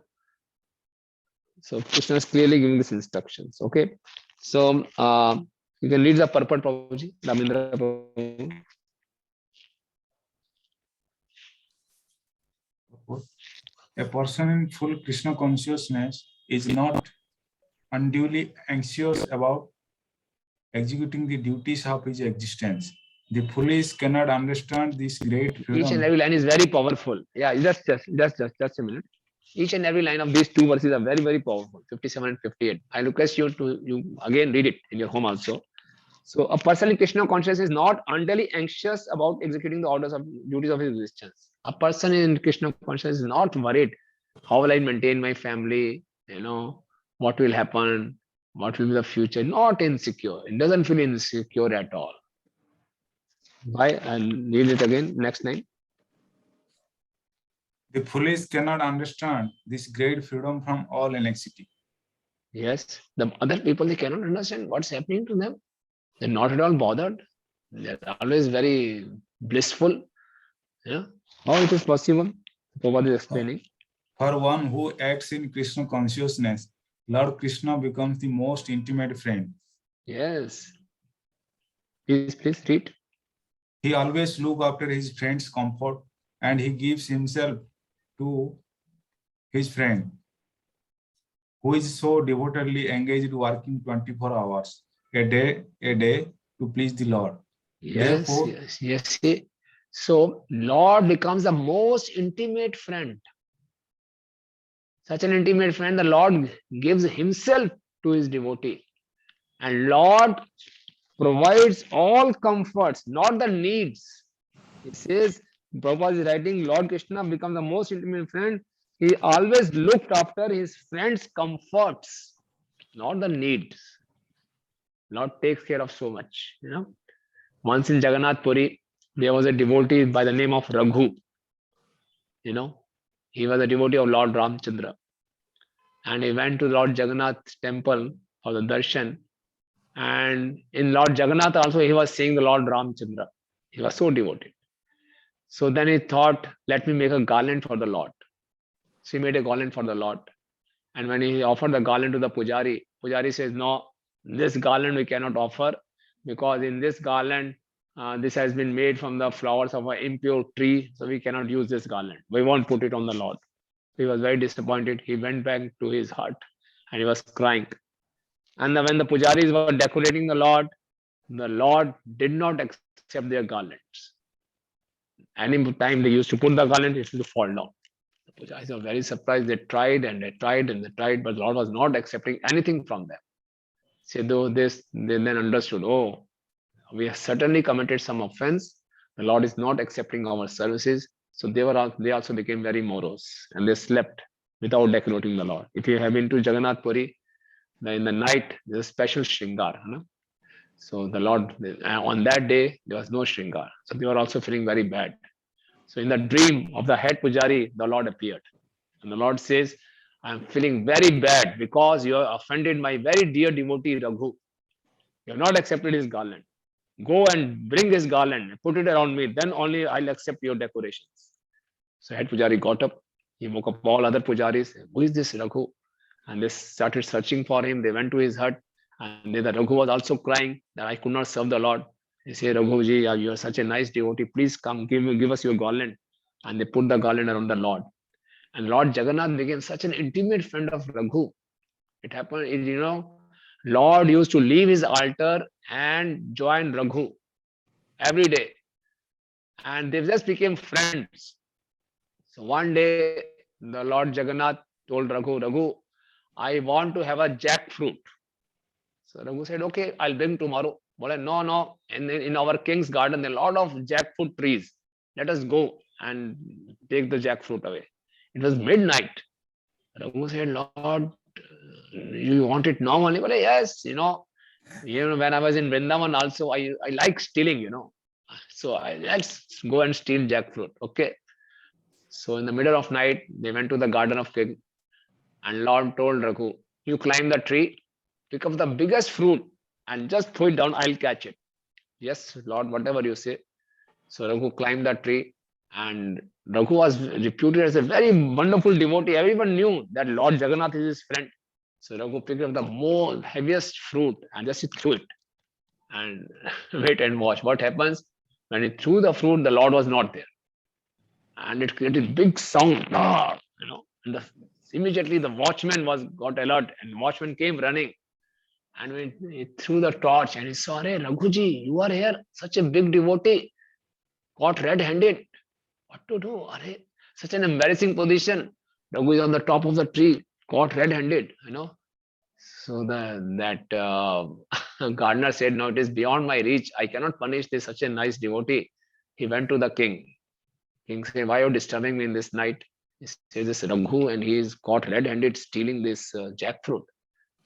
So Krishna is clearly giving these instructions. Okay. So you can read the purport, Prabhuji. Ramindra Prabhu. A person in full Krishna consciousness is not unduly anxious about executing the duties of his existence. The foolish cannot understand this great freedom. Each and every line is very powerful. Yeah, just a minute. Each and every line of these two verses are very, very powerful. 57 and 58. I request you to again read it in your home also. So a person in Krishna consciousness is not unduly anxious about executing the orders of duties of his existence. A person in Krishna consciousness is not worried. How will I maintain my family? You know, what will happen? What will be the future? Not insecure. It doesn't feel insecure at all. Why? And read it again. Next line. The foolish cannot understand this great freedom from all anxiety. Yes, the other people, they cannot understand what's happening to them. They're not at all bothered. They're always very blissful. Yeah. How it is possible? Prabhupada is explaining. For one who acts in Krishna consciousness, Lord Krishna becomes the most intimate friend. Yes. Please read. He always looks after his friend's comfort and he gives himself to his friend, who is so devotedly engaged working 24 hours a day to please the Lord. Yes, Therefore, yes. So Lord becomes the most intimate friend. Such an intimate friend, the Lord gives himself to his devotee. And Lord provides all comforts, not the needs. He says, Prabhupada is writing, Lord Krishna becomes the most intimate friend. He always looked after his friend's comforts, not the needs. Lord takes care of so much, Once in Jagannath Puri, there was a devotee by the name of Raghu. He was a devotee of Lord Ramchandra. And he went to Lord Jagannath's temple for the darshan. And in Lord Jagannath also, he was seeing the Lord Ramchandra. He was so devoted. So then he thought, let me make a garland for the Lord. So he made a garland for the Lord. And when he offered the garland to the Pujari, Pujari says, no, this garland we cannot offer, because in this garland, this has been made from the flowers of an impure tree, so we cannot use this garland. We won't put it on the Lord. He was very disappointed. He went back to his hut and he was crying. And when the pujaris were decorating the Lord did not accept their garlands. Any time they used to put the garland, it used to fall down. The pujaris were very surprised. They tried and they tried and they tried, but the Lord was not accepting anything from them. So they then understood, oh, we have certainly committed some offense. The Lord is not accepting our services. So they also became very morose and they slept without decorating the Lord. If you have been to Jagannath Puri, in the night there's a special shringar. So the Lord, on that day, there was no shringar. So they were also feeling very bad. So in the dream of the head pujari, the Lord appeared. And the Lord says, I'm feeling very bad because you have offended my very dear devotee Raghu. You have not accepted his garland. Go and bring this garland, put it around me, then only I'll accept your decorations. So head pujari got up. He woke up all other pujaris. Who is this Raghu? And they started searching for him. They went to his hut. And the Raghu was also crying that I could not serve the Lord. They say, Raghuji, you are such a nice devotee. Please come, give us your garland. And they put the garland around the Lord. And Lord Jagannath became such an intimate friend of Raghu. It happened, Lord used to leave his altar and join Raghu every day. And they just became friends. So one day, the Lord Jagannath told Raghu, I want to have a jackfruit. So Raghu said, okay, I'll bring tomorrow. But no. And in our king's garden, there are a lot of jackfruit trees. Let us go and take the jackfruit away. It was midnight. Raghu said, Lord, you want it now only? But yes, when I was in Vrindavan also, I like stealing, So let's go and steal jackfruit. Okay. So in the middle of night, they went to the garden of king. And Lord told Raghu, you climb the tree, pick up the biggest fruit and just throw it down, I'll catch it. Yes, Lord, whatever you say. So Raghu climbed the tree, and Raghu was reputed as a very wonderful devotee. Everyone knew that Lord Jagannath is his friend. So Raghu picked up the more heaviest fruit and just threw it. And wait and watch what happens. When he threw the fruit, the Lord was not there. And it created big sound, and immediately the watchman got alert, and watchman came running. And when he threw the torch and he saw, hey, Raghuji, you are here, such a big devotee, caught red-handed. What to do? Such an embarrassing position. Raghu is on the top of the tree, caught red-handed, So that gardener said, no, it is beyond my reach. I cannot punish this such a nice devotee. He went to the king. King said, why are you disturbing me in this night? He says, this Raghu, and he is caught red-handed stealing this jackfruit.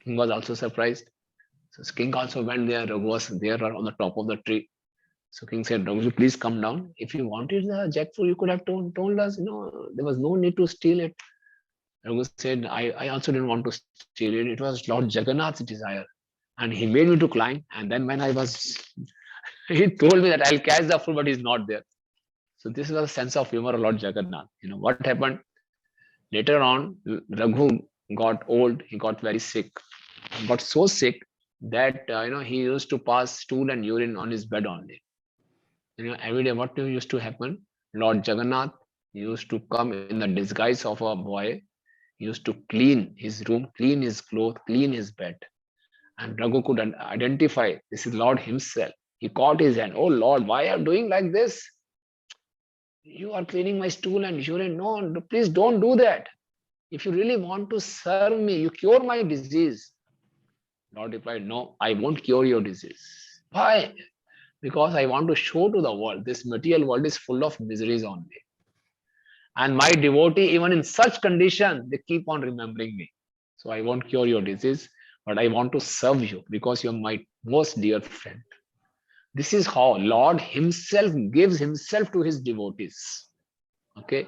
King was also surprised. So king also went there. Raghu was there on the top of the tree. So king said, Raghu, please come down. If you wanted the jackfruit, you could have told us. There was no need to steal it. Raghu said, I also didn't want to steal it. It was Lord Jagannath's desire. And he made me to climb. And then when he told me that I'll catch the fruit, but he's not there. So this was a sense of humor of Lord Jagannath. What happened later on? Raghu got old. He got very sick. Got so sick that he used to pass stool and urine on his bed only. Every day what used to happen? Lord Jagannath used to come in the disguise of a boy. He used to clean his room, clean his clothes, clean his bed. And Raghu could identify this is Lord himself. He caught his hand. Oh Lord, why are you doing like this? You are cleaning my stool and urine. No, please don't do that. If you really want to serve me, you cure my disease. Lord replied, no, I won't cure your disease. Why? Because I want to show to the world this material world is full of miseries only. And my devotee, even in such condition, they keep on remembering me. So I won't cure your disease, but I want to serve you because you're my most dear friend. This is how Lord himself gives himself to his devotees. Okay.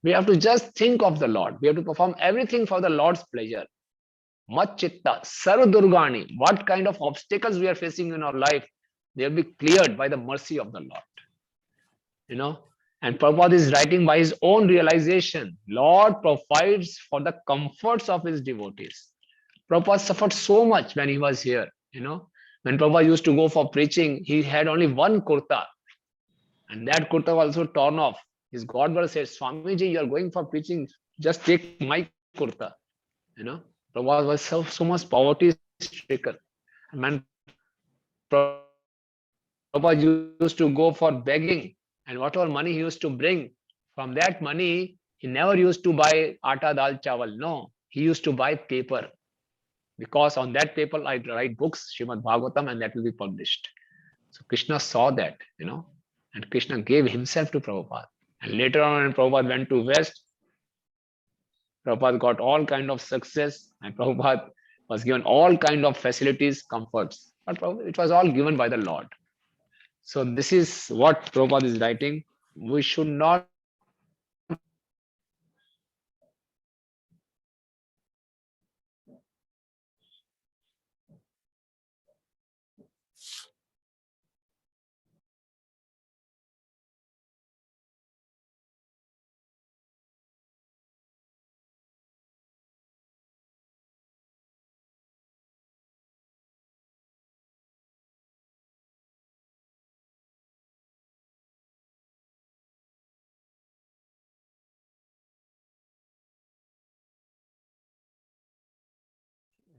We have to just think of the Lord. We have to perform everything for the Lord's pleasure. Mat chitta, sarv durgani. What kind of obstacles we are facing in our life, they'll be cleared by the mercy of the Lord. And Prabhupada is writing by his own realization. Lord provides for the comforts of his devotees. Prabhupada suffered so much when he was here. When Prabhupada used to go for preaching, he had only one kurta. And that kurta was also torn off. His godbrother said, Swamiji, you are going for preaching, just take my kurta. Prabhupada was so much poverty stricken. And when Prabhupada used to go for begging, and whatever money he used to bring, from that money, he never used to buy atta, dal, chawal. No, he used to buy paper. Because on that paper, I write books, Srimad Bhagavatam, and that will be published. So Krishna saw that, and Krishna gave himself to Prabhupada. And later on, when Prabhupada went to West, Prabhupada got all kind of success, and Prabhupada was given all kind of facilities, comforts. But it was all given by the Lord. So this is what Prabhupada is writing. We should not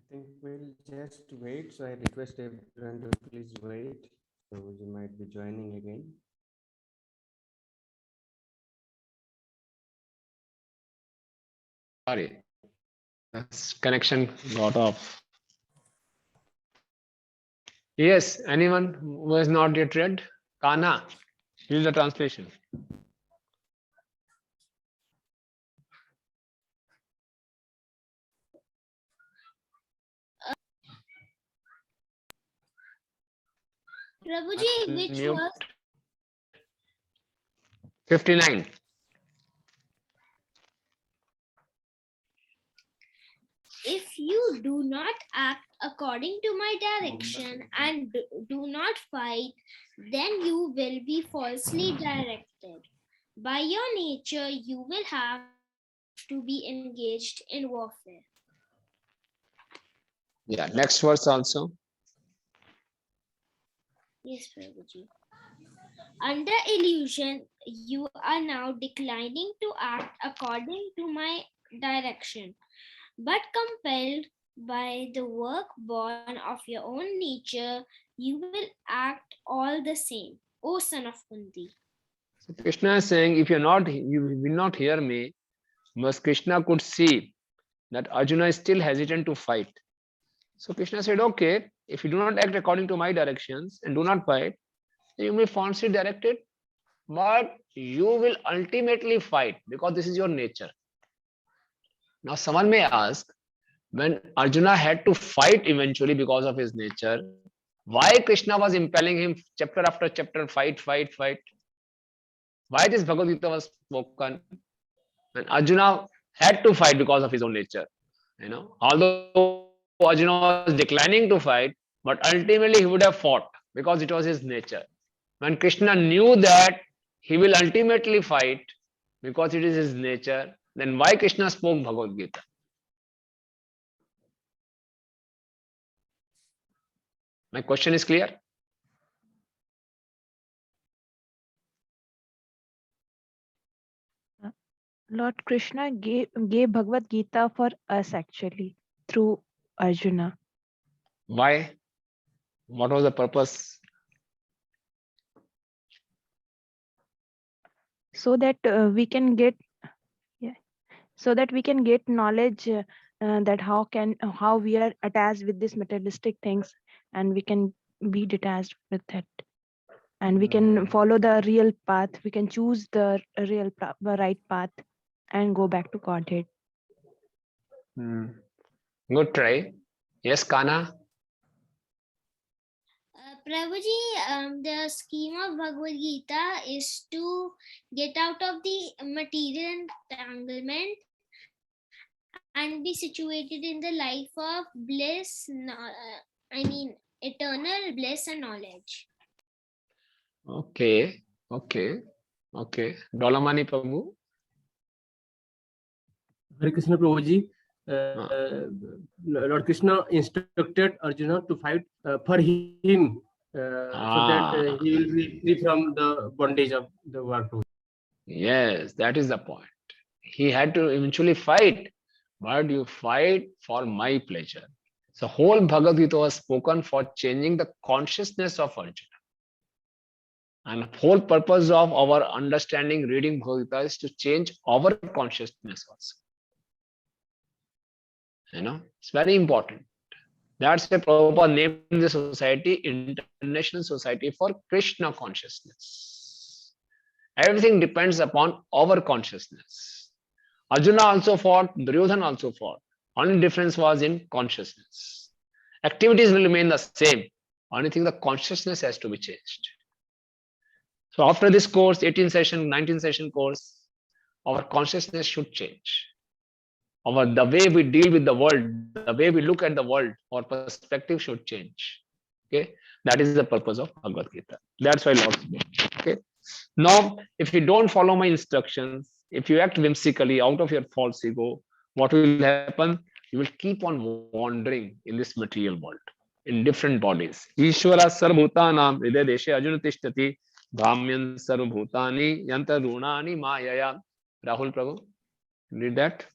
I think we'll just wait. So I request everyone to please wait. So you might be joining again. Sorry, that's connection got off. Yes, anyone who has not yet read? Kana, use the translation. Prabhuji, which Unmute. was 59. if you do not act according to my direction and do not fight, then you will be falsely directed. By your nature, you will have to be engaged in warfare. Yeah, next verse also. Yes, Prabhuji. Under illusion, you are now declining to act according to my direction, but compelled by the work born of your own nature, you will act all the same, O son of Kunti. So Krishna is saying, if you will not hear me, because Krishna could see that Arjuna is still hesitant to fight. So Krishna said, okay, if you do not act according to my directions and do not fight, then you may falsely directed, but you will ultimately fight because this is your nature. Now someone may ask, when Arjuna had to fight eventually because of his nature, why Krishna was impelling him chapter after chapter, fight, fight, fight? Why this Bhagavad Gita was spoken? When Arjuna had to fight because of his own nature. Although Arjuna was declining to fight, but ultimately he would have fought because it was his nature. When Krishna knew that he will ultimately fight because it is his nature, then why Krishna spoke Bhagavad Gita? My question is clear? Lord Krishna gave Bhagavad Gita for us actually through Arjuna. Why? What was the purpose? So that we can get knowledge that how we are attached with these materialistic things, and we can be detached with it, and we can follow the real path. We can choose the right path and go back to Godhead. Good try. Yes, Kana. Prabhuji, the scheme of Bhagavad Gita is to get out of the material entanglement and be situated in the life of bliss, eternal bliss and knowledge. Okay. Dolamani Prabhu. Hare Krishna Prabhuji. Lord Krishna instructed Arjuna to fight for him so that he will be free from the bondage of the world. Yes, that is the point. He had to eventually fight, but you fight for my pleasure. So whole Bhagavad Gita was spoken for changing the consciousness of Arjuna. And whole purpose of our understanding, reading Bhagavad Gita is to change our consciousness also. It's very important. That's why Prabhupada named the society International Society for Krishna Consciousness. Everything depends upon our consciousness. Arjuna also fought, Duryodhana also fought. Only difference was in consciousness. Activities will remain the same. Only thing, the consciousness has to be changed. So after this course, 18 session, 19 session course, our consciousness should change. The way we deal with the world, the way we look at the world, our perspective should change. Okay, that is the purpose of Bhagavad Gita. That's why Lord spoke. Okay. Now, if you don't follow my instructions, if you act whimsically out of your false ego, what will happen? You will keep on wandering in this material world, in different bodies. Ishvara sarvbhutanam hridaya deshe arjuna tishtati bhamyan sarvbhutani yantarunani mayaya. Rahul Prabhu, read that.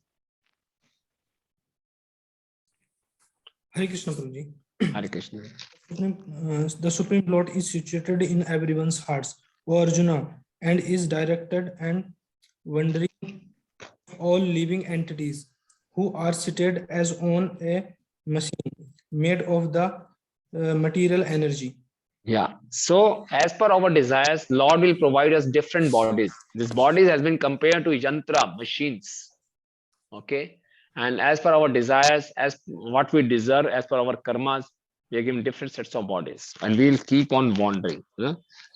Hare Krishna Prabhuji. Hare Krishna. The Supreme Lord is situated in everyone's hearts, O Arjuna, and is directed and wandering all living entities who are seated as on a machine made of the material energy. Yeah. So as per our desires, Lord will provide us different bodies. This bodies has been compared to yantra, machines. Okay. And as per our desires, as what we deserve, as per our karmas, we are given different sets of bodies, and we will keep on wandering.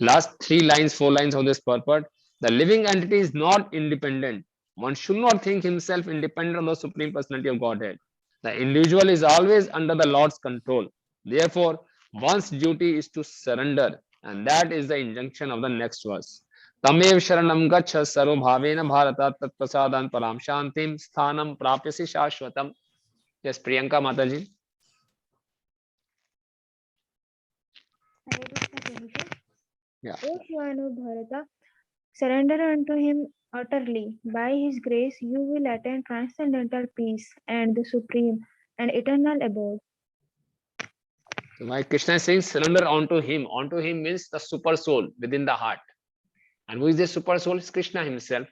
Last 3 lines, 4 lines of this purport. The living entity is not independent. One should not think himself independent of the Supreme Personality of Godhead. The individual is always under the Lord's control. Therefore, one's duty is to surrender, and that is the injunction of the next verse. Tamev sharanam gaccha sarva bhavena bharata tat prasadan param shantim sthanam prapyasi shashvatam. Yes, Priyanka Mataji. Yeah. O son of Bharata, surrender unto him utterly. By his grace, you will attain transcendental peace and the supreme and eternal abode. So why Krishna is saying surrender onto him. Onto him means the super soul within the heart. And who is the super soul? It's Krishna himself.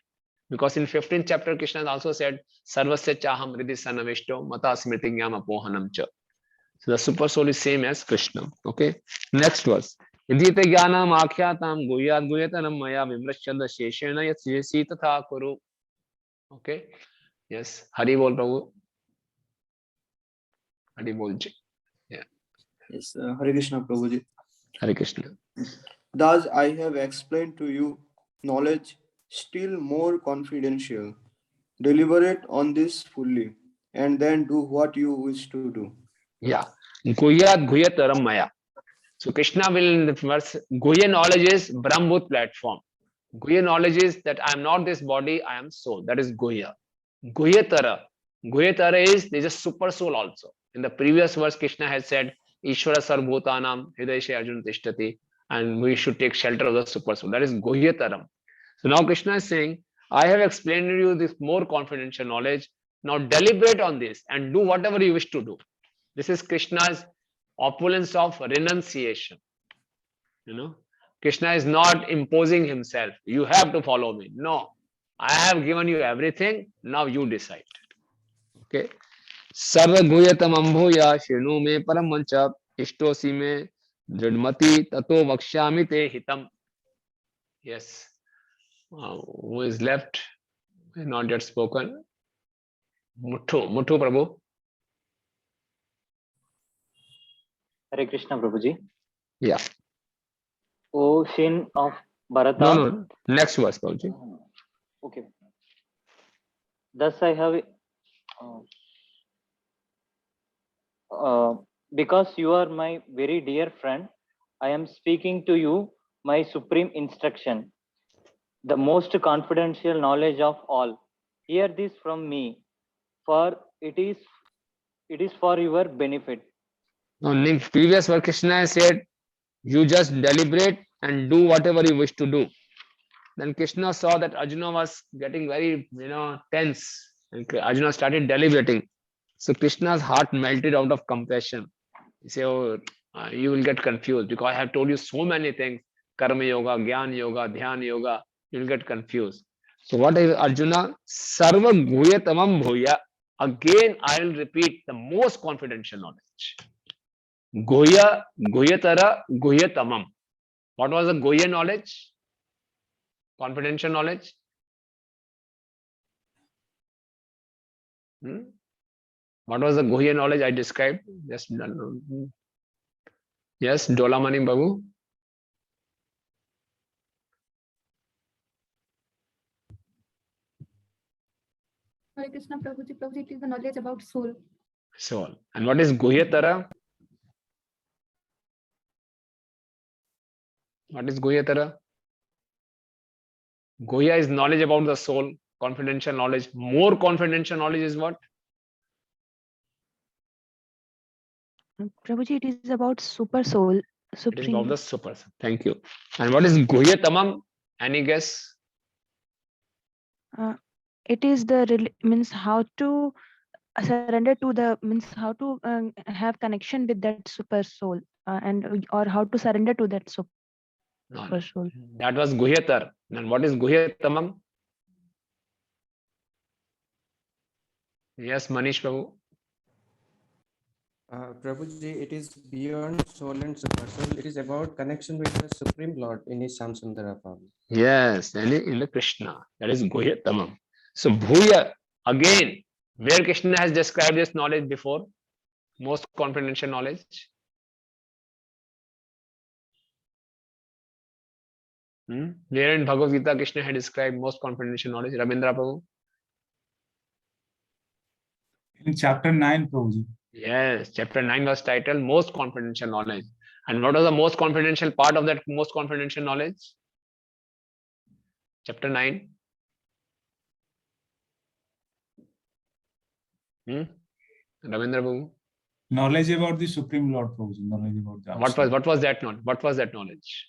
Because in 15th chapter, Krishna also said, Sarvasya chaham hridi sanavishto mata smritinyam apohanam cha. So the super soul is same as Krishna. Okay. Next verse. Idite jnanam akhyatam guyat guyatanam maya vimrashchanda sheshena yat yasi tatha kuru. Okay. Yes. Hari bol Prabhu. Hari bol ji. Yeah. Yes, Hare Krishna Prabhuji. Hare Krishna. Thus I have explained to you knowledge still more confidential. Deliberate on this fully, and then do what you wish to do. Yeah. Guyat guyataram maya. So Krishna will in the verse, Guhya knowledge is Brahmut platform. Guhya knowledge is that I am not this body, I am soul. That is Guhya. Guhyatara. Guhyatara is there is a super soul also. In the previous verse, Krishna has said, Ishvara Sarvbhutanam Hridayashe Arjuna Tishtati, and we should take shelter of the super soul. That is Guhyataram. So now Krishna is saying, I have explained to you this more confidential knowledge. Now deliberate on this and do whatever you wish to do. This is Krishna's opulence of renunciation. Krishna is not imposing himself. You have to follow me. No, I have given you everything. Now you decide. Okay. Sarva guyatam ambhuya shinu me param mancha ishtosi me dridmati tato vakshami te hitam. Yes. Who is left? Not yet spoken. Muthu Prabhu. Hare Krishna Prabhuji. Yeah. O sin of Bharata. No. Next verse, Prabhuji. Okay. Thus I have, because you are my very dear friend, I am speaking to you my supreme instruction, the most confidential knowledge of all. Hear this from me, for it is for your benefit. Now, in previous verse, Krishna has said, you just deliberate and do whatever you wish to do. Then Krishna saw that Arjuna was getting very, tense. And Arjuna started deliberating. So Krishna's heart melted out of compassion. He said, oh, you will get confused because I have told you so many things. Karma yoga, Jnana yoga, Dhyana yoga. You will get confused. So what is Arjuna? Sarva guhyatamam bhuya. Again, I will repeat the most confidential knowledge. Guhya, guhyatara, guhyatamam. What was the guhya knowledge? Confidential knowledge? What was the guhya knowledge I described? Yes, Dolamani Babu. Hare Krishna Prabhuji. Prabhuji, it is the knowledge about soul. Soul. And what is guhyatara? What is guhyatara? Guhya is knowledge about the soul. Confidential knowledge. More confidential knowledge is what? Prabhuji, it is about super soul. Supreme. It is about the super soul. Thank you. And what is guhyatamam? Any guess? It is the means how to surrender to the means how to have connection with that super soul and or how to surrender to that super soul. That was guhyatar. And what is guhyatamam? Yes, Manish Babu. Prabhuji, it is beyond soul and super soul. It is about connection with the Supreme Lord in his Samsundara form. Yes, and in the Krishna. That is guhyatamam. So bhuya, again, where Krishna has described this knowledge before, most confidential knowledge. Where in Bhagavad Gita Krishna had described most confidential knowledge? Rabindra Prabhu. In chapter 9, Prabhuji. Yes, chapter 9 was titled Most Confidential Knowledge. And what was the most confidential part of that most confidential knowledge? Chapter 9. Ravindra Babu. Knowledge about the Supreme Lord, Prabhuji. Knowledge about the what was that knowledge? What was that knowledge?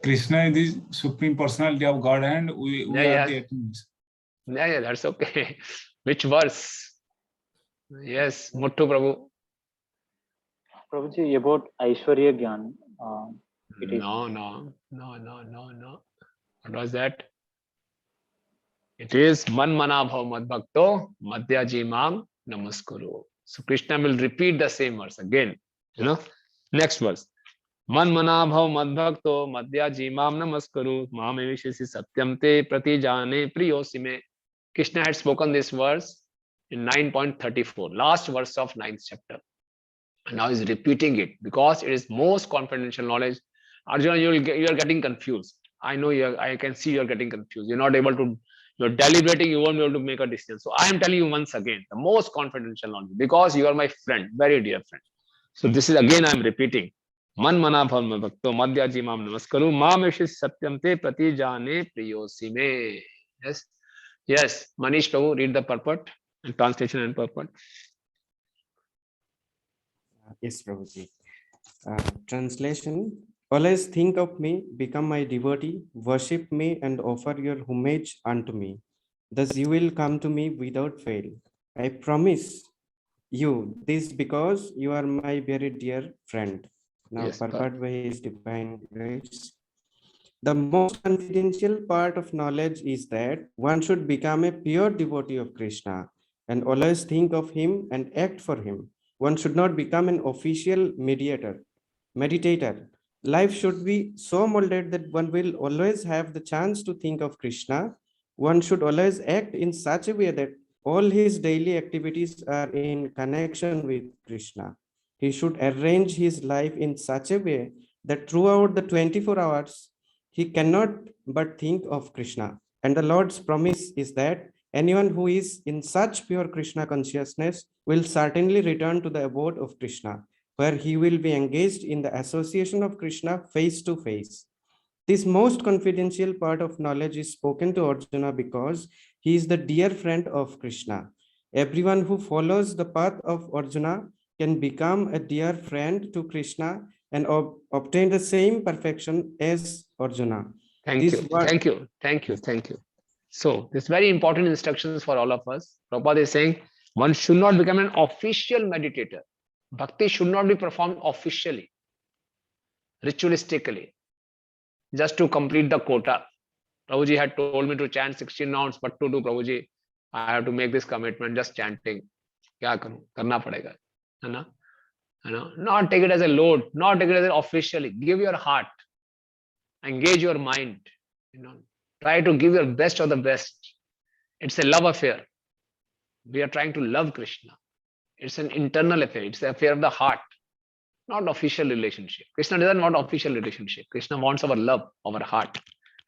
Krishna is the Supreme Personality of God, and we are the atoms. Yeah, that's okay. Which verse? Yes, Muthu Prabhu. Prabhuji, about Aishwarya Gyan. No. What was that? It is Man Manabhav Madbhakto Madhyaji Mam Namaskuru. So Krishna will repeat the same verse again. Next verse. Man Manabhav Madbhakto Madhyaji Mam Namaskuru Mame Vishesi Satyam Te Pratijane Priyosime. Krishna had spoken this verse in 9.34, last verse of 9th chapter. And now he's repeating it because it is most confidential knowledge. Arjuna, you are getting confused. I know I can see you are getting confused. You're not able to, you're deliberating, you won't be able to make a decision. So I am telling you once again, the most confidential knowledge, because you are my friend, very dear friend. So this is again, I'm repeating. Man mana bhav mad bhakto madhyaji mam namaskaru mam eshis satyam te prati jane priyosi me. Yes. Yes. Manish Prabhu, read the purport and translation and purport. Yes, Prabhuji. Translation. Always think of me, become my devotee, worship me, and offer your homage unto me. Thus you will come to me without fail. I promise you this because you are my very dear friend. Now, Yes, purport by His Divine Grace. The most confidential part of knowledge is that one should become a pure devotee of Krishna and always think of him and act for him. One should not become an official meditator. Life should be so molded that one will always have the chance to think of Krishna. One should always act in such a way that all his daily activities are in connection with Krishna. He should arrange his life in such a way that throughout the 24 hours, he cannot but think of Krishna. And the Lord's promise is that anyone who is in such pure Krishna consciousness will certainly return to the abode of Krishna, where he will be engaged in the association of Krishna face to face. This most confidential part of knowledge is spoken to Arjuna because he is the dear friend of Krishna. Everyone who follows the path of Arjuna can become a dear friend to Krishna and obtain the same perfection as Arjuna. Thank you. Thank you. Thank you. Thank you. So, this very important instructions for all of us. Prabhupada is saying one should not become an official meditator. Bhakti should not be performed officially, ritualistically, just to complete the quota. Prabhuji had told me to chant 16 rounds. What to do, Prabhuji? I have to make this commitment, just chanting. क्या करूं? करना पड़ेगा, है ना? Not take it as a load, not take it as an officially. Give your heart, engage your mind. Try to give your best of the best. It's a love affair. We are trying to love Krishna. It's an internal affair. It's the affair of the heart, not official relationship. Krishna doesn't want official relationship. Krishna wants our love, our heart.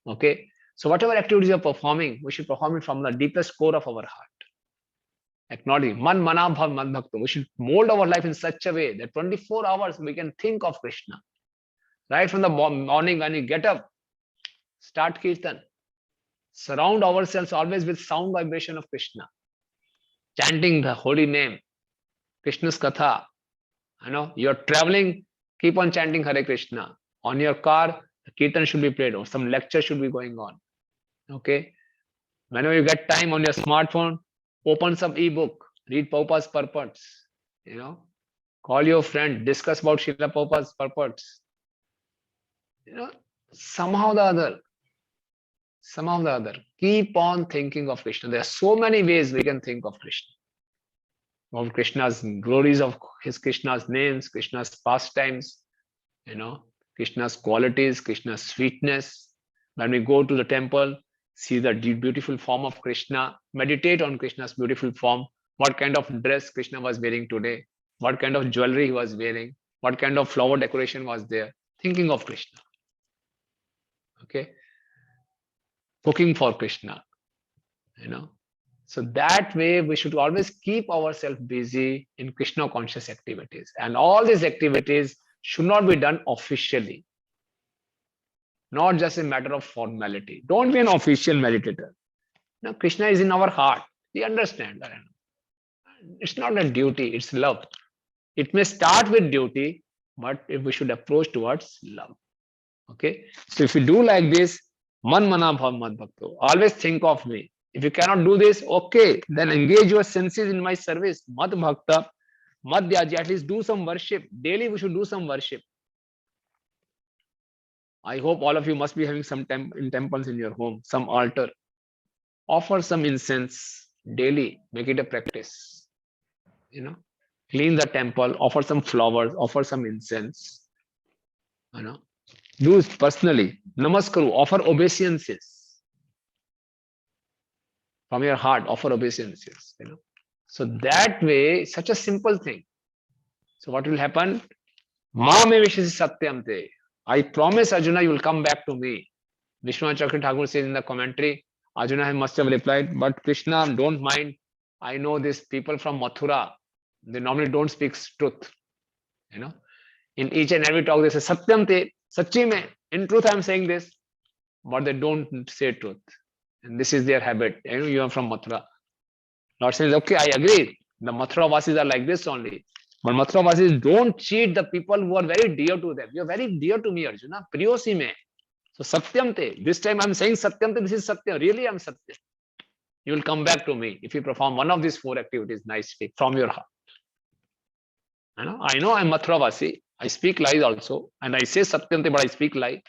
Okay. So whatever activities you are performing, we should perform it from the deepest core of our heart. Acknowledging man mana bhav mad bhakto. We should mold our life in such a way that 24 hours we can think of Krishna. Right from the morning when we get up, start kirtan. Surround ourselves always with sound vibration of Krishna. Chanting the holy name, Krishna's katha. You're traveling, keep on chanting Hare Krishna. On your car, the kirtan should be played or some lecture should be going on. Okay. Whenever you get time on your smartphone, open some ebook, read Prabhupada's purports. Call your friend, discuss about Srila Prabhupada's purports. Somehow the other, keep on thinking of Krishna. There are so many ways we can think of Krishna. Of Krishna's glories, of Krishna's names, Krishna's pastimes, Krishna's qualities, Krishna's sweetness. When we go to the temple, see the beautiful form of Krishna, meditate on Krishna's beautiful form, what kind of dress Krishna was wearing today, what kind of jewelry he was wearing, what kind of flower decoration was there, thinking of Krishna. Okay. Cooking for Krishna, So that way we should always keep ourselves busy in Krishna conscious activities. And all these activities should not be done officially. Not just a matter of formality. Don't be an official meditator. Now, Krishna is in our heart. We understand that. It's not a duty, it's love. It may start with duty, but if we should approach towards love. Okay. So if you do like this, man mana bhav mad bhakto, always think of me. If you cannot do this, okay, then engage your senses in my service. Mad bhakta, mad dhyaji, at least do some worship. Daily we should do some worship. I hope all of you must be having some temples in your home, some altar. Offer some incense daily, make it a practice. Clean the temple, offer some flowers, offer some incense. Do it personally. Namaskaru, offer obeisances. From your heart, offer obeisances. So that way, such a simple thing. So what will happen? Ma me vishisi satyam te. I promise Arjuna, you will come back to me. Vishwanath Chakravarti Thakur says in the commentary, Arjuna must have replied, but Krishna, don't mind. I know these people from Mathura. They normally don't speak truth. In each and every talk, they say Satyam te, Sachi mein. In truth, I am saying this, but they don't say truth. And this is their habit. You are from Mathura. Lord says, okay, I agree. The Mathura Vasis are like this only. But Mathura Vasis don't cheat the people who are very dear to them. You are very dear to me, Arjuna. Priyosi mein. So Satyam te. This time I am saying Satyam te. This is Satyam. Really, I am Satyam. You will come back to me if you perform one of these 4 activities nicely from your heart. I know I'm Mathura Vasi. I speak lies also. And I say Satyam te, but I speak lie.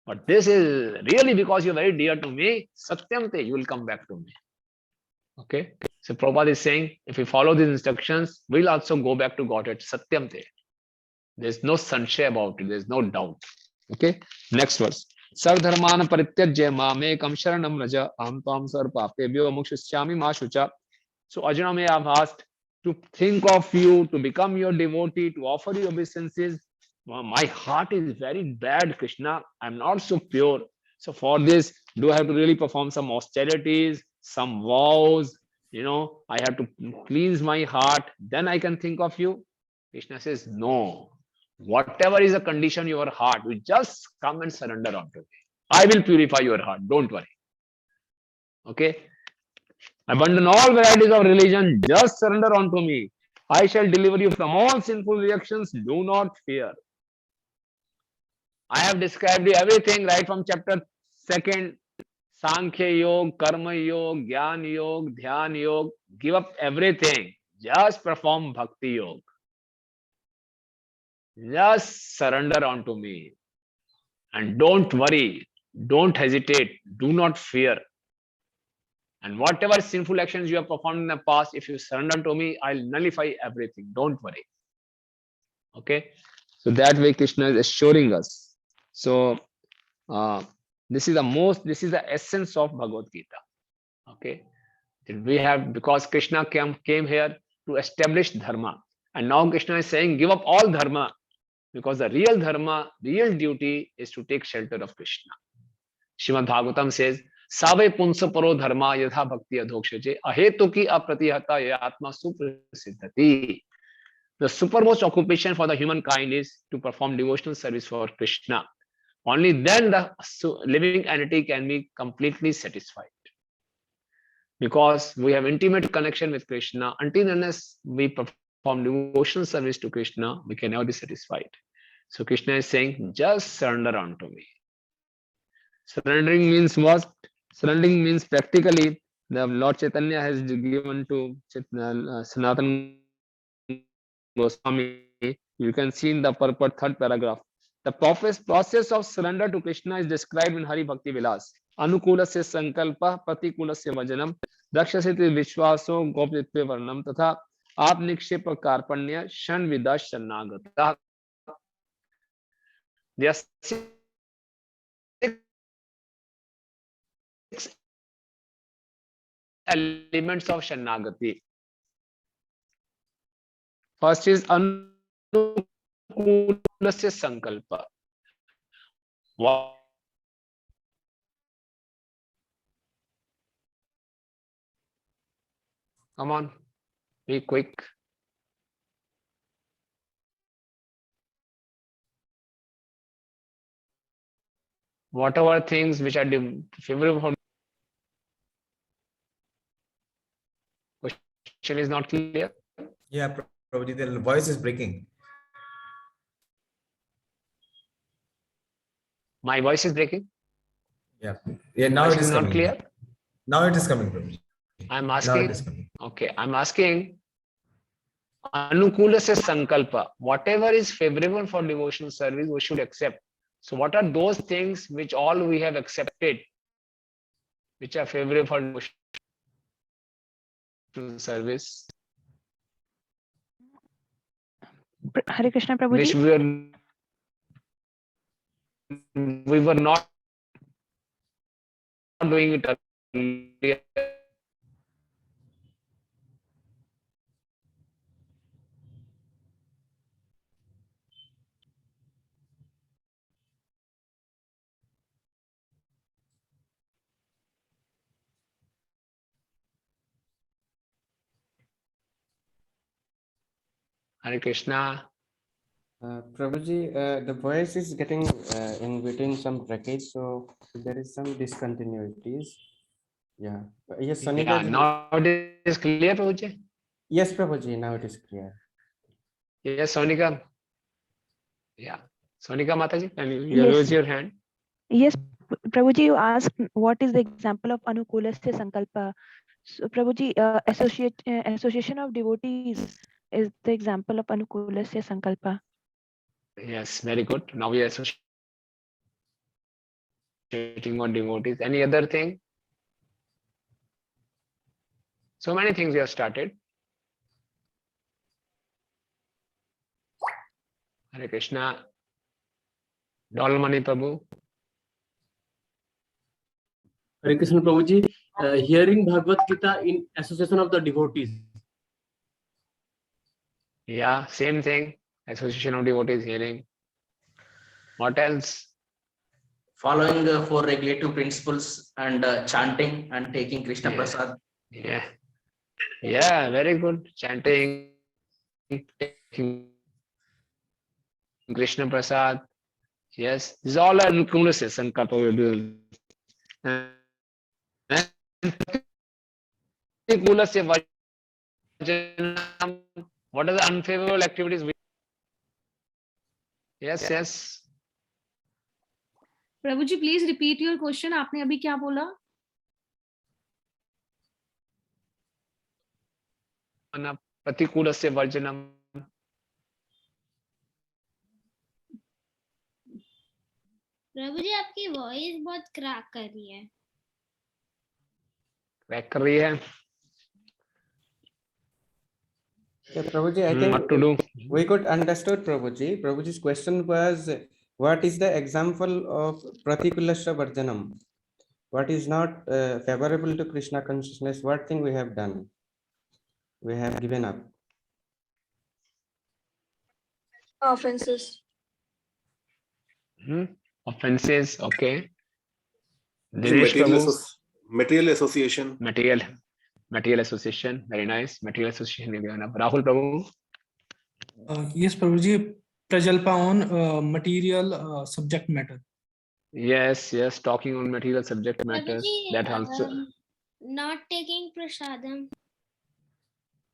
But this is really because you're very dear to me. Satyam te, you will come back to me. Okay. So Prabhupada is saying, if we follow these instructions, we'll also go back to Godhead. Satyam te. There's no sanshay about it. There's no doubt. Okay. Next verse. Sarvdharmana parityajya mamekam sharanam raja aham tvam sarvapebhyo mokshishyami ma shucha. So Arjuna may have asked to think of you, to become your devotee, to offer you obeisances. My heart is very bad, Krishna. I'm not so pure. So for this, do I have to really perform some austerities, some vows? I have to cleanse my heart. Then I can think of you. Krishna says, no. Whatever is the condition of your heart, you just come and surrender unto me. I will purify your heart. Don't worry. Okay. Abandon all varieties of religion. Just surrender unto me. I shall deliver you from all sinful reactions. Do not fear. I have described you everything right from chapter 2. Sankhya Yoga, Karma Yoga, Jnana Yoga, Dhyan Yoga. Give up everything. Just perform Bhakti Yoga. Just surrender unto me. And don't worry. Don't hesitate. Do not fear. And whatever sinful actions you have performed in the past, if you surrender to me, I'll nullify everything. Don't worry. Okay. So that way Krishna is assuring us. So this is the essence of Bhagavad Gita. Okay. We have, because Krishna came here to establish dharma. And now Krishna is saying, give up all dharma. Because the real dharma, real duty is to take shelter of Krishna. Srimad Bhagavatam says, Save punsa paro dharma yatha bhakti adhokshaje ahetuki apratihata yatma suprasiddhati. The supermost occupation for the humankind is to perform devotional service for Krishna. Only then the living entity can be completely satisfied. Because we have intimate connection with Krishna. Until unless we perform devotional service to Krishna, we can never be satisfied. So Krishna is saying, just surrender unto me. Surrendering means what? Surrendering means practically, the Lord Chaitanya has given to Sanatana Goswami. You can see in the purport 3rd paragraph. The process of surrender to Krishna is described in Hari Bhakti Vilas. Anukulasya sankalpa patikulasya vajanam rakshasiti vishwaso gopitve varnam tatha apnikshepa karpanya shan vida shanagata. There are 6 elements of Shanagati. First is Anukulasya Sankalpa. Come on, be quick. Whatever things which are favorable for question is not clear. Yeah, Prabhuji, the voice is breaking. My voice is breaking? Yeah. Yeah, now it is not coming. Clear? Now it is coming, Prabhuji. I'm Now asking. it is coming. Okay, I'm asking Anukulasya Sankalpa. Whatever is favorable for devotional service, we should accept. So what are those things which all we have accepted, which are favorable for devotional service? Hare Krishna, Prabhuji. Which we were not doing it earlier. Hare Krishna. Prabhuji, the voice is getting in between some breakage, so there is some discontinuities. Yeah. Yes, Sonika. Yeah, now it is clear, Prabhuji? Yes, Prabhuji, now it is clear. Yes, Sonika. Yeah. Sonika Mataji, can you Yes. raise your hand? Yes, Prabhuji, you asked what is the example of Anukulasya Sankalpa. So, Prabhuji, association of devotees is the example of Anukulasya Sankalpa. Yes, very good. Now we are associating on devotees. Any other thing? So many things we have started. Hare Krishna. Dolmani Prabhu. Hare Krishna Prabhuji, hearing Bhagavad Gita in association of the devotees. Yeah, same thing. Association of devotees hearing. What else? Following 4 regulative principles and chanting and taking Krishna Prasad. Yeah. Yeah, very good. Chanting, taking Krishna Prasad. Yes, these all are Anukulasya Sankalpa we do. Anukulasya Vajanam. What are the unfavorable activities? Yes, yes. Prabhu ji please repeat your question. आपने अभी क्या बोला? प्रतिकूलस्य वर्जनम. प्रभु जी आपकी voice बहुत crack कर रही है. Crack कर रही है. Yeah, Prabhuji, I think what to do? We could understood Prabhuji. Prabhuji's question was, what is the example of Pratikulasya Varjanam? What is not favorable to Krishna consciousness? What thing we have done? We have given up. Offenses. Offenses, okay. Material, Prabhu. Material association. Material association, very nice. Material association. Rahul Prabhu. Yes, Prabhuji, Prajalpa on material subject matter. Yes, yes, talking on material subject matters. Prabhuji, That also. Not taking prasadam.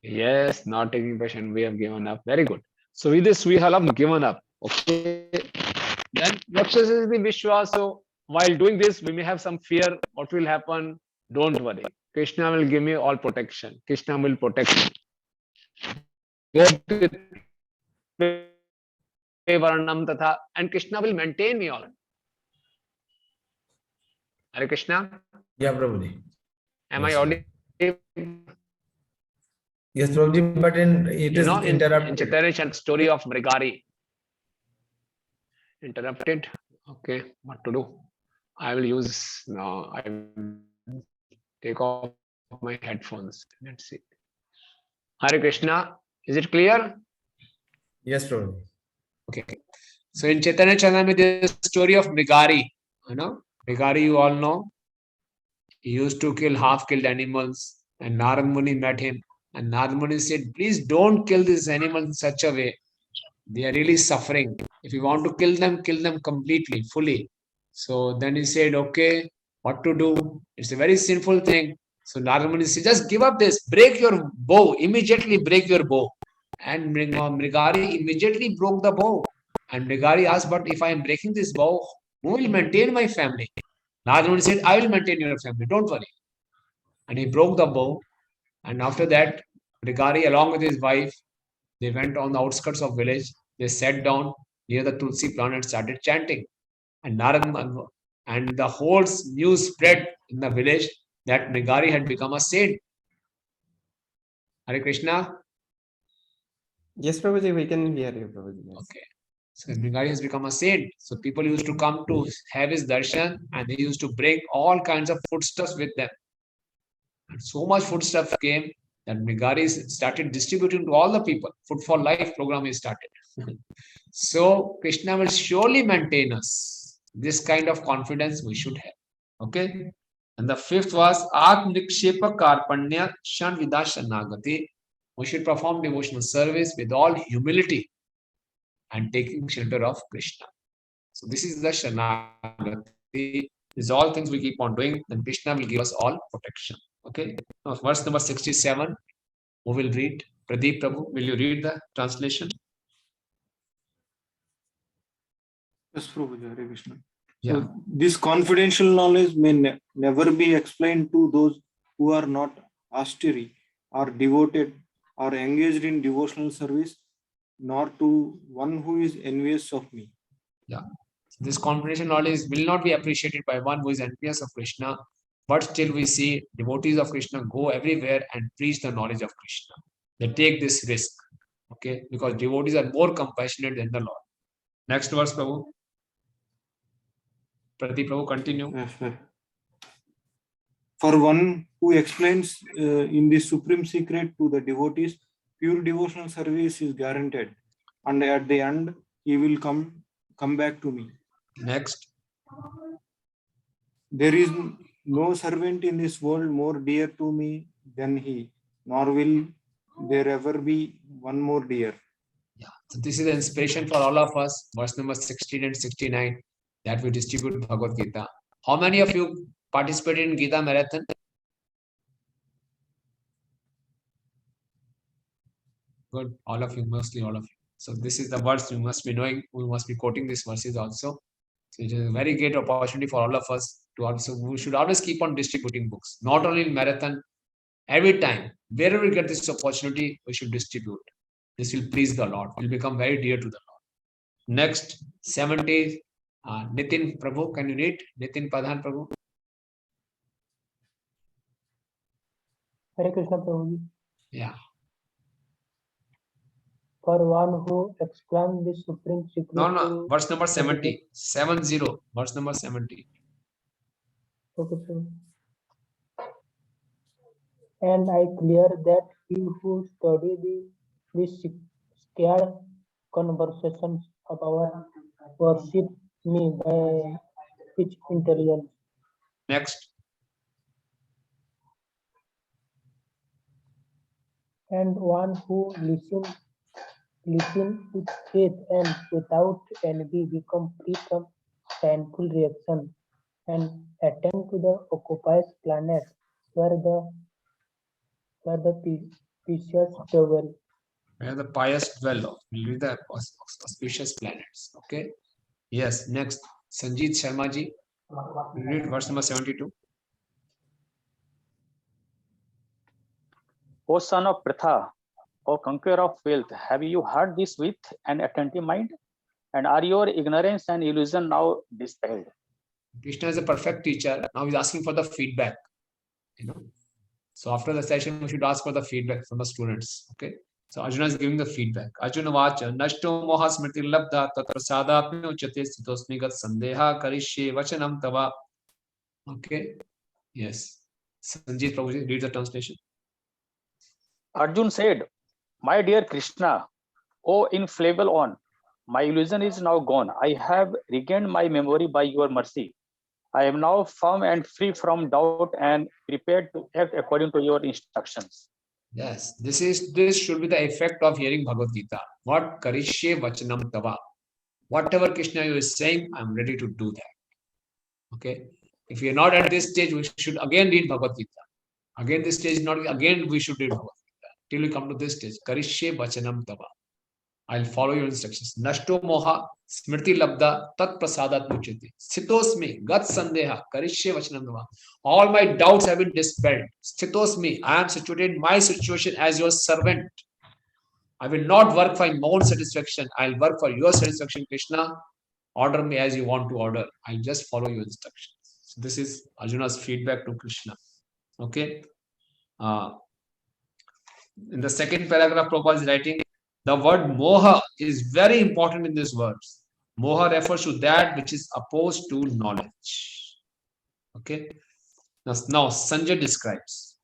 Yes, not taking passion. We have given up. Very good. So with this, we have given up. Okay. Then Rakshasa is the Vishwa. So while doing this, we may have some fear. What will happen? Don't worry. Krishna will give me all protection. Krishna will protect me. And Krishna will maintain me all. Hare Krishna. Yeah, Prabhuji. Am I audible? Yes, Prabhuji, but it is interrupted. In Chaitanya story of Mrigari. Interrupted. Okay, what to do? I will use now. I will take off my headphones. Let's see. Hare Krishna. Is it clear? Yes, Prabhuji. Okay. So in Chaitanya Charitamrita, there is the story of Mrigari. You know, Mrigari, you all know. He used to kill half-killed animals, and Narad Muni met him. And Narad Muni said, please don't kill these animals in such a way. They are really suffering. If you want to kill them completely, fully. So then he said, okay, what to do? It's a very sinful thing. So Narad Muni said, just give up this. Break your bow. Immediately break your bow. And Mrigari immediately broke the bow. And Mrigari asked, but if I am breaking this bow, who will maintain my family? Narad Muni said, I will maintain your family. Don't worry. And he broke the bow. And after that, Mrigari, along with his wife, they went on the outskirts of village. They sat down near the Tulsi plant and started chanting. And and the whole news spread in the village that Mrigari had become a saint. Hare Krishna. Yes, Prabhuji, we can hear you, Prabhuji. Yes. Okay. So Mrigari has become a saint. So people used to come to have his darshan and they used to bring all kinds of foodstuffs with them. And so much foodstuff came that Mrigari started distributing to all the people. Food for Life program is started. So Krishna will surely maintain us. This kind of confidence we should have. Okay. And the fifth was Atmnikshepa Karpanya Shan Vidashanagati. We should perform devotional service with all humility. and taking shelter of Krishna. So this is the Sharanagati. These all things we keep on doing, then Krishna will give us all protection. Okay. Now, verse number 67. Who will read? Pradeep Prabhu, will you read the translation? Yes, Prabhuji, Hare Krishna. Yeah. So this confidential knowledge may never be explained to those who are not austere or devoted or engaged in devotional service, nor to one who is envious of me. Yeah. This confidential knowledge will not be appreciated by one who is envious of Krishna, but still we see devotees of Krishna go everywhere and preach the knowledge of Krishna. They take this risk, okay, because devotees are more compassionate than the Lord. Next verse, Prabhu. Pradeep Prabhu, continue. For one who explains in the supreme secret to the devotees, pure devotional service is guaranteed, and at the end he will come back to me. Next. There is no servant in this world more dear to me than he, nor will there ever be one more dear. Yeah. So this is the inspiration for all of us. Verse number 16 and 69 that we distribute Bhagavad Gita. How many of you participated in Gita Marathon? Good. All of you, mostly all of you. So this is the words you must be knowing. We must be quoting these verses also. So it is a very great opportunity for all of us to also, we should always keep on distributing books, not only in marathon, every time, wherever we get this opportunity, we should distribute. This will please the Lord, will become very dear to the Lord. Next, 70, Nitin Prabhu, can you read? Nitin Pradhan Prabhu. Hare Krishna Prabhuji. Yeah. For one who explains the supreme secret. No, verse number 70. 70. Verse number 70. Okay, sir. And I clear that he who study these scared conversations of our worship me by its intelligence. Next. And one who listen with faith and without envy become free from painful reaction and attend to the occupied planet where the precious dwell. Where the pious dwell. We'll read the auspicious planets. Okay. Yes. Next. Sanjeet Sharma ji. Read verse number 72. O son of Pritha, O conqueror of wealth, have you heard this with an attentive mind? And are your ignorance and illusion now dispelled? Krishna is a perfect teacher. Now he's asking for the feedback. So after the session, we should ask for the feedback from the students. Okay. So Arjuna is giving the feedback. Arjuna vacha nashto moha smriti labdha tatrasadatme uchate sthitosmigat sandeha karishye vachanam tava. Okay. Yes. Sanjeev Prabhuji, read the translation. Arjun said, my dear Krishna, O infallible one, my illusion is now gone. I have regained my memory by your mercy. I am now firm and free from doubt and prepared to act according to your instructions. Yes, this should be the effect of hearing Bhagavad Gita. What karishye vachanam tava. Whatever Krishna is saying, I'm ready to do that. Okay. If we are not at this stage, we should again read Bhagavad Gita. Again, this stage is not, again we should read Bhagavad Gita. Till we come to this stage. Karishye vachanam tava. I'll follow your instructions. Nashto moha smriti labda tat prasadat muchati. Sthitosmi gat sandeha karishye vachanam tava. All my doubts have been dispelled. Sthitosmi, I am situated in my situation as your servant. I will not work for my own satisfaction. I'll work for your satisfaction, Krishna. Order me as you want to order. I'll just follow your instructions. So this is Arjuna's feedback to Krishna. Okay. In the second paragraph, Prabhupada is writing, the word moha is very important in this verse. Moha refers to that which is opposed to knowledge. Okay. Now Sanjay describes.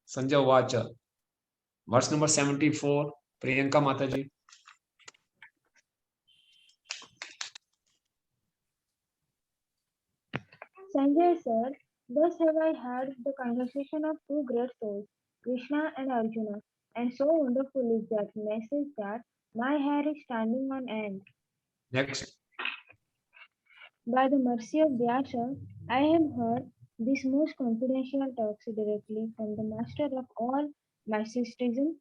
Sanjay Vacha. Verse number 74. Priyanka Mataji. Sanjay said, thus have I heard the conversation of two great souls, Krishna and Arjuna, and so wonderful is that message that My hair is standing on end. Next. By the mercy of Vyasa, I have heard this most confidential talks directly from the master of all mysticism,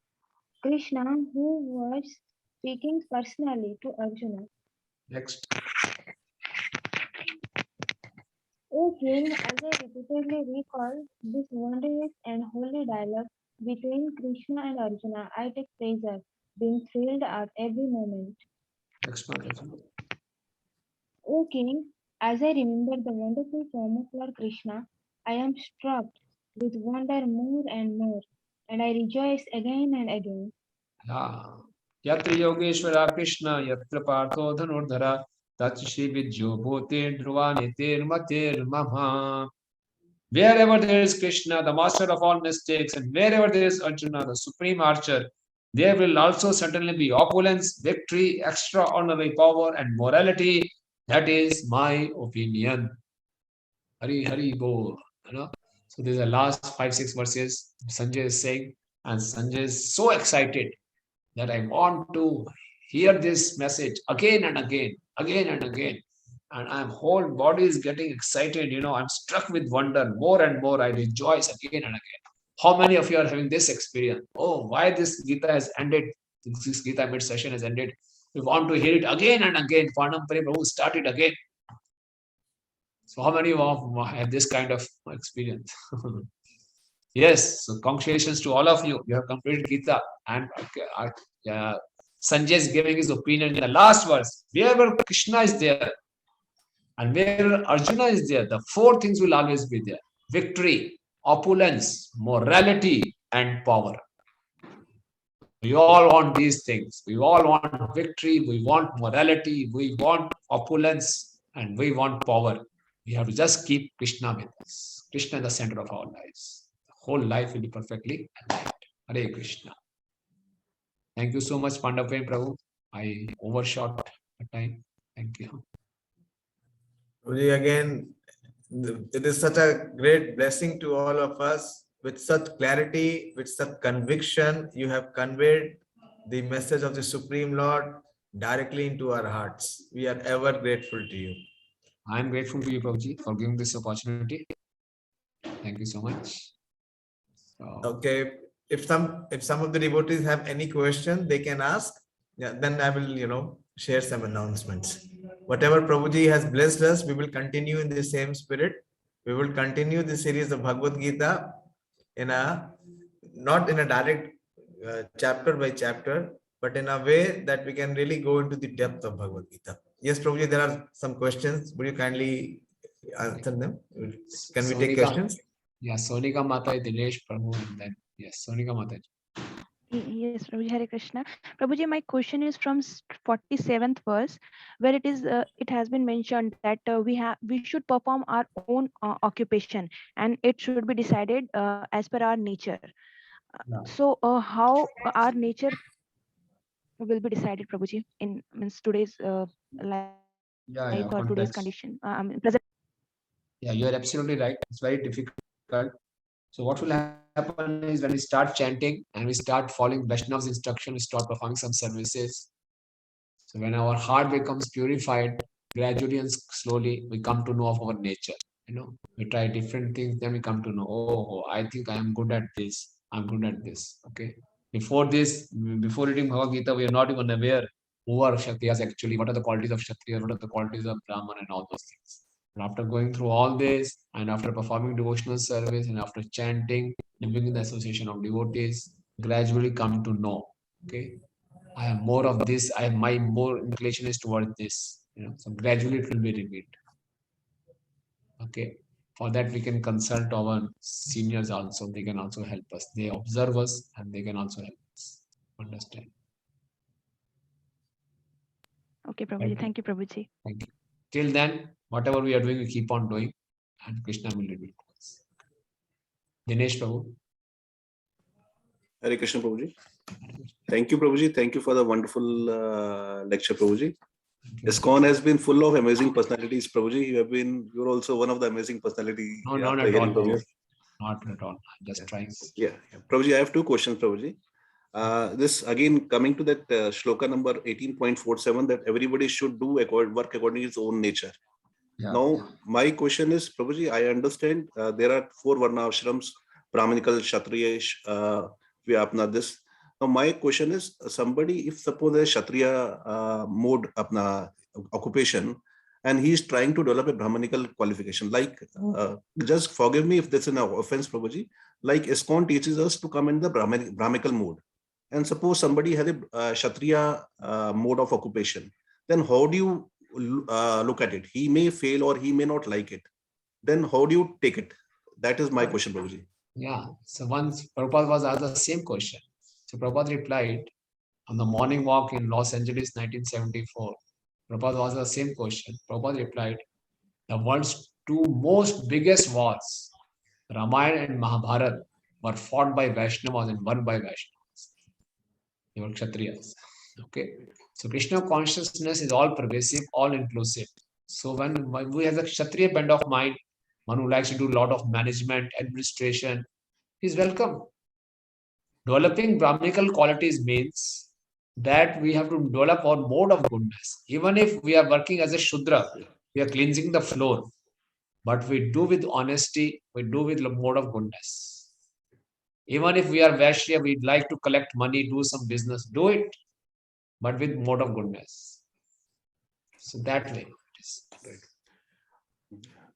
Krishna, who was speaking personally to Arjuna. Next. O king, as I repeatedly recall this wondrous and holy dialogue between Krishna and Arjuna, I take pleasure, being thrilled at every moment. Next one. O king, as I remember the wonderful form of Lord Krishna, I am struck with wonder more and more, and I rejoice again and again. Yatra Yogeshwara Krishna, Yatra Partho Dhanurdhara, Tatshi Vidyo Bhote Dhruvanetir Matir Mama. Wherever there is Krishna, the master of all mystics, and wherever there is Arjuna, the supreme archer, there will also certainly be opulence, victory, extraordinary power, and morality. That is my opinion. Hari Hari Bol. So these are the last 5-6 verses. Sanjay is saying, and Sanjay is so excited that I want to hear this message again and again, again and again. And my whole body is getting excited. I'm struck with wonder more and more. I rejoice again and again. How many of you are having this experience? Oh, why this Gita has ended? This Gita mid session has ended. We want to hear it again and again. Panam Pare Prabhu, start it again. So how many of you have this kind of experience? Yes, so congratulations to all of you. You have completed Gita. And Sanjay is giving his opinion in the last verse. Wherever Krishna is there and wherever Arjuna is there, the 4 things will always be there. Victory, opulence, morality, and power. We all want these things. We all want victory. We want morality. We want opulence. And we want power. We have to just keep Krishna with us. Krishna is the center of our lives. Whole life will be perfectly aligned. Hare Krishna. Thank you so much, Pandavain Prabhu. I overshot the time. Thank you. Again, it is such a great blessing to all of us. With such clarity, with such conviction, you have conveyed the message of the Supreme Lord directly into our hearts. We are ever grateful to you. I am grateful to you, Prabhuji, for giving this opportunity. Thank you so much. Okay, if some of the devotees have any question, they can ask. Yeah, then I will, share some announcements. Whatever Prabhuji has blessed us, we will continue in the same spirit. We will continue the series of Bhagavad Gita not in a direct chapter by chapter, but in a way that we can really go into the depth of Bhagavad Gita. Yes, Prabhuji, there are some questions. Would you kindly answer them? Can we take questions? Yeah, Sonika Mata, Dinesh Prabhu, and then yes, Sonika Mata. Yes, Prabhuji, Hare Krishna. Prabhuji, my question is from 47th verse, where it has been mentioned that we should perform our own occupation, and it should be decided as per our nature. So, how our nature will be decided, Prabhuji, in today's life or today's condition? Present. Yeah, you are absolutely right. It's very difficult. So what will happen is when we start chanting and we start following Vaishnav's instruction, we start performing some services. So when our heart becomes purified, gradually and slowly we come to know of our nature. We try different things, then we come to know, oh, I think I am good at this. I'm good at this. Okay. Before reading Bhagavad Gita, we are not even aware who are Kshatriyas actually, what are the qualities of Kshatriya, what are the qualities of Brahman and all those things. And after going through all this, and after performing devotional service, and after chanting, living in the association of devotees, gradually come to know, okay, I have more of this, my more inclination is towards this. So gradually it will be revealed. Okay. For that we can consult our seniors also. They can also help us. They observe us and they can also help us understand. Okay, Prabhuji. Thank you, Prabhuji. Thank you. Till then, whatever we are doing, we keep on doing, and Krishna will reveal to us. Dinesh Prabhu. Hare Krishna, Prabhuji. Thank you, Prabhuji. Thank you for the wonderful lecture, Prabhuji. ISKCON has been full of amazing personalities, Prabhuji. You're also one of the amazing personalities. No, not at all. Not at all. I'm just trying. Yeah. Prabhuji, I have 2 questions, Prabhuji. This again coming to that shloka number 18.47, that everybody should do work according to his own nature. Yeah. Now, my question is, Prabhuji, I understand there are 4 Varna ashrams, Brahminical, Kshatriya, Vyapna, this. Now, my question is, somebody, if suppose a Kshatriya mode, apna occupation, and he is trying to develop a Brahminical qualification, like, just forgive me if this is an offense, Prabhuji, like ISKCON teaches us to come in the Brahminical mode. And suppose somebody has a Kshatriya mode of occupation, then how do you look at it? He may fail or he may not like it. Then how do you take it? That is my question, Prabhuji. Yeah. So once Prabhupada was asked the same question. So Prabhupada replied on the morning walk in Los Angeles, 1974. Prabhupada was the same question. Prabhupada replied, the world's 2 most biggest wars, Ramayana and Mahabharata, were fought by Vaishnavas and won by Vaishnavas. They were Kshatriyas. Okay. So Krishna consciousness is all pervasive, all inclusive. So when we have a Kshatriya bent of mind, one who likes to do a lot of management, administration, is welcome. Developing Brahminical qualities means that we have to develop our mode of goodness. Even if we are working as a Shudra, we are cleansing the floor, but we do with honesty, we do with the mode of goodness. Even if we are Vaishya, we'd like to collect money, do some business, do it, but with mode of goodness. So that way it is.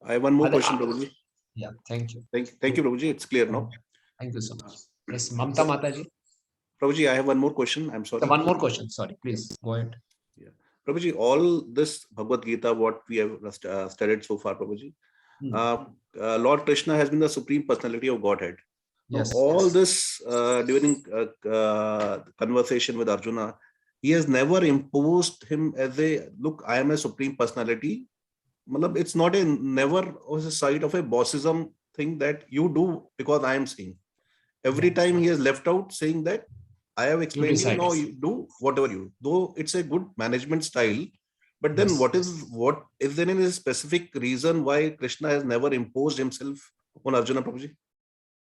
I have one more question, Prabhuji. Yeah, thank you. Thank you, Prabhuji. It's clear now. Thank you so much. Yes, Mamta Mataji. Prabhuji, I have one more question. I'm sorry. One more question. Sorry, please go ahead. Yeah. Prabhuji, all this Bhagavad Gita, what we have studied so far, Prabhuji, Lord Krishna has been the Supreme Personality of Godhead. Yes. Now, all this during conversation with Arjuna, he has never imposed him as a, look, I am a Supreme Personality. It's not a never was a side of a bossism thing that you do because I am saying. Every time he has left out saying that I have explained you, now you do whatever you do. Though it's a good management style, but then what is there any specific reason why Krishna has never imposed himself on Arjuna, Prabhuji?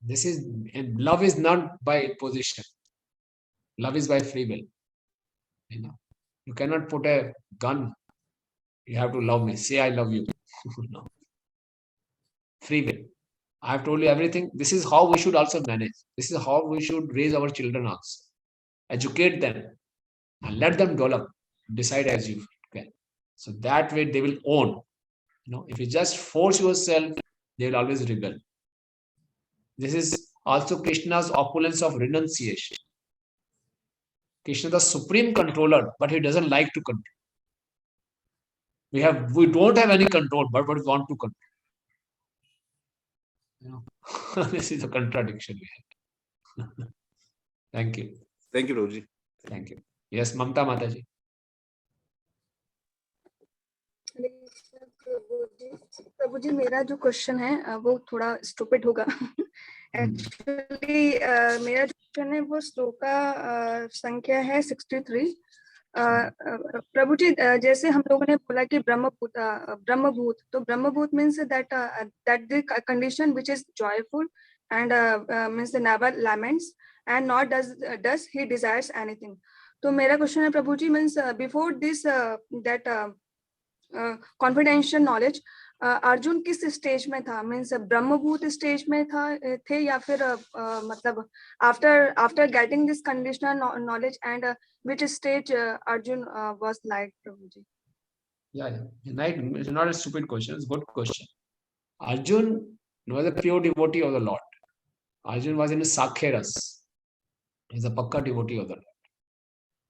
This is, love is not by position. Love is by free will. You know, you cannot put a gun. You have to love me. Say I love you. No. Free will. I have told you everything. This is how we should also manage. This is how we should raise our children also. Educate them and let them develop. Decide as you can. So that way they will own. You know, if you just force yourself, they will always rebel. This is also Krishna's opulence of renunciation. Krishna is the supreme controller, but he doesn't like to control. We don't have any control, but we want to control. You know, this is a contradiction we have. Thank you. Thank you, Prabhuji. Thank you. Yes, Mamta Mataji. प्रभु जी मेरा जो question है वो थोड़ा stupid होगा actually मेरा जो question है वो श्लोका संख्या है 63 प्रभु जी जैसे हम लोगों ने बोला कि ब्रह्मभूत तो ब्रह्मभूत means that the condition which is joyful and means the never laments and not does he desires anything तो मेरा क्वेश्चन है प्रभु जी means before this that confidential knowledge Arjun किस स्टेज में था मीन्स ब्रह्मभूत स्टेज में थे या फिर मतलब after getting this conditional knowledge and which stage Arjun was like, Prabhuji? Yeah, right. It's not a stupid question. It's a good question. Arjun was a pure devotee of the Lord. Arjun was in a Sakheras. He's a Pakka devotee of the Lord.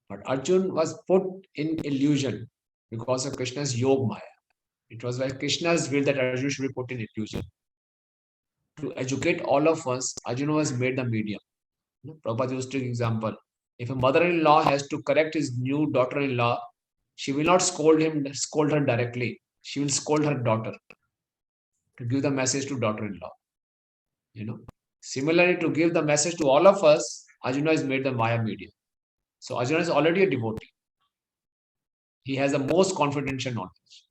But Arjun was put in illusion because of Krishna's Yog Maya. It was by Krishna's will that Arjun should be put in illusion. To educate all of us, Arjuna was made the medium. Prabhupada used to give example. If a mother-in-law has to correct his new daughter-in-law, she will not scold her directly. She will scold her daughter to give the message to daughter-in-law. You know. Similarly, to give the message to all of us, Arjuna is made the Maya medium. So Arjuna is already a devotee. He has the most confidential knowledge.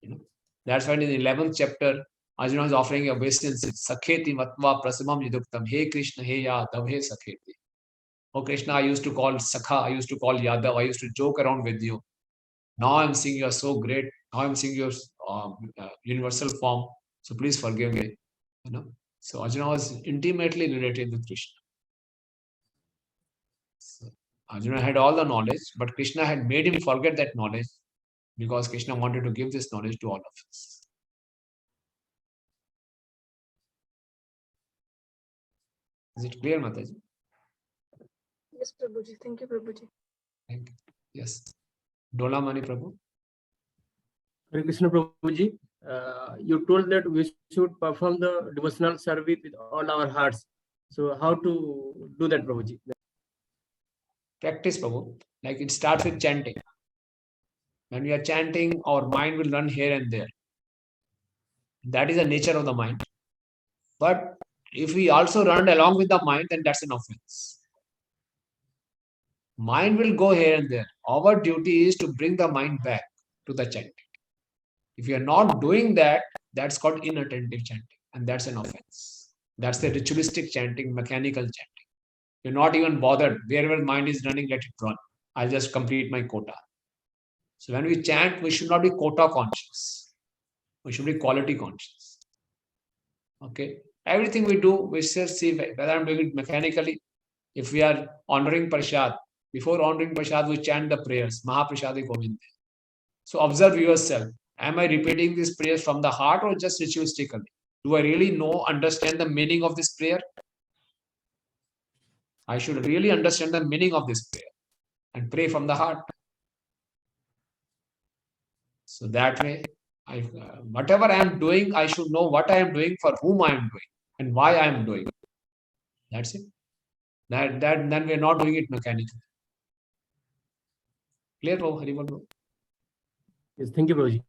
You know. That's why in the 11th chapter, Arjuna is offering a obeisance. Sakheti matva prasabam yuduktam. Hey Krishna, hey Yadav, hey Sakheti. Oh Krishna, I used to call Sakha, I used to call Yadav, I used to joke around with you. Now I'm seeing you are so great. Now I'm seeing your universal form. So please forgive me. So Arjuna was intimately related with Krishna. So Arjuna had all the knowledge, but Krishna had made him forget that knowledge because Krishna wanted to give this knowledge to all of us. Is it clear, Mataji? Yes, Prabhuji. Thank you, Prabhuji. Thank you. Yes. Dola Mani Prabhu. Hare Krishna Prabhuji, you told that we should perform the devotional service with all our hearts. So how to do that, Prabhuji? Practice, Prabhu. Like it starts with chanting. When we are chanting, our mind will run here and there. That is the nature of the mind. But if we also run along with the mind, then that's an offense. Mind will go here and there. Our duty is to bring the mind back to the chanting. If you are not doing that, that's called inattentive chanting, and that's an offense. That's the ritualistic chanting, mechanical chanting. You're not even bothered. Wherever mind is running, let it run. I'll just complete my quota. So when we chant, we should not be quota conscious. We should be quality conscious. Okay. Everything we do, we still see whether I'm doing it mechanically. If we are honoring Prasad, before honoring Prasad, we chant the prayers, Mahaprasadi Govinda. So observe yourself. Am I repeating these prayers from the heart or just ritualistically? Do I really understand the meaning of this prayer? I should really understand the meaning of this prayer and pray from the heart. So that way, whatever I am doing, I should know what I am doing, for whom I am doing, and why I am doing. That's it. Then we are not doing it mechanically. Clear, Prabhu? Haribol, Prabhu? Yes, thank you, Prabhuji.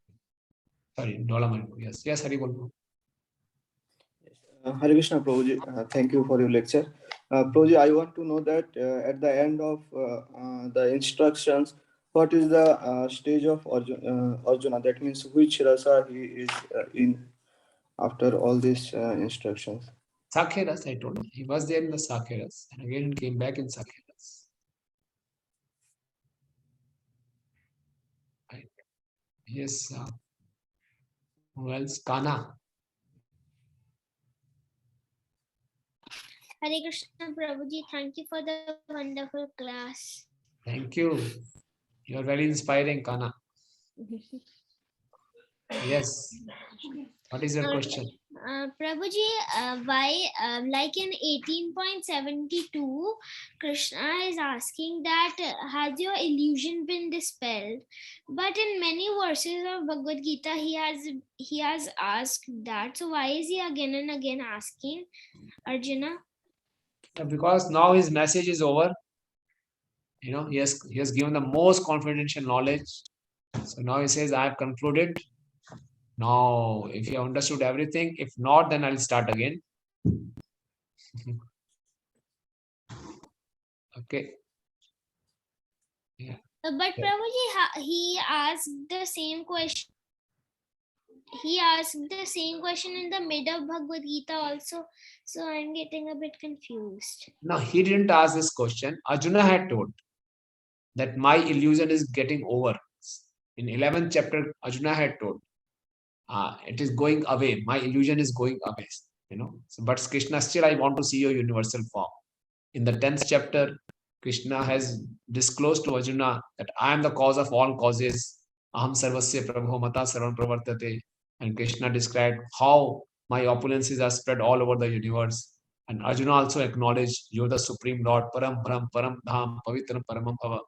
Sorry, Dolaman. Yes, Haribol, Prabhu. Hare Krishna, Prabhuji. Thank you for your lecture. Prabhuji, I want to know that at the end of the instructions, what is the stage of Arjuna? That means which rasa he is in after all these instructions. Sakheras, I told him. He was there in the Sakheras, and again he came back in Sakheras. Right. Yes. Who else? Kana. Hare Krishna Prabhuji, thank you for the wonderful class. Thank you. You are very inspiring, Kana. Yes. What is your question? Prabhuji, why, like in 18.72, Krishna is asking that has your illusion been dispelled? But in many verses of Bhagavad Gita, he has asked that. So why is he again and again asking Arjuna? Because now his message is over. He has given the most confidential knowledge. So now he says, I have concluded. Now, if you have understood everything, if not, then I'll start again. Okay. Yeah. But Prabhuji, he asked the same question. He asked the same question in the mid of Bhagavad Gita also. So I'm getting a bit confused. No, he didn't ask this question. Arjuna had told that my illusion is getting over. In 11th chapter, Arjuna had told, it is going away. My illusion is going away. So, but Krishna, still I want to see your universal form. In the 10th chapter, Krishna has disclosed to Arjuna that I am the cause of all causes. Aham sarvasya prabho mata sarvam pravartate. And Krishna described how my opulences are spread all over the universe. And Arjuna also acknowledged, you're the Supreme Lord, Param Param Param Dham, Pavitram Paramam Bhava.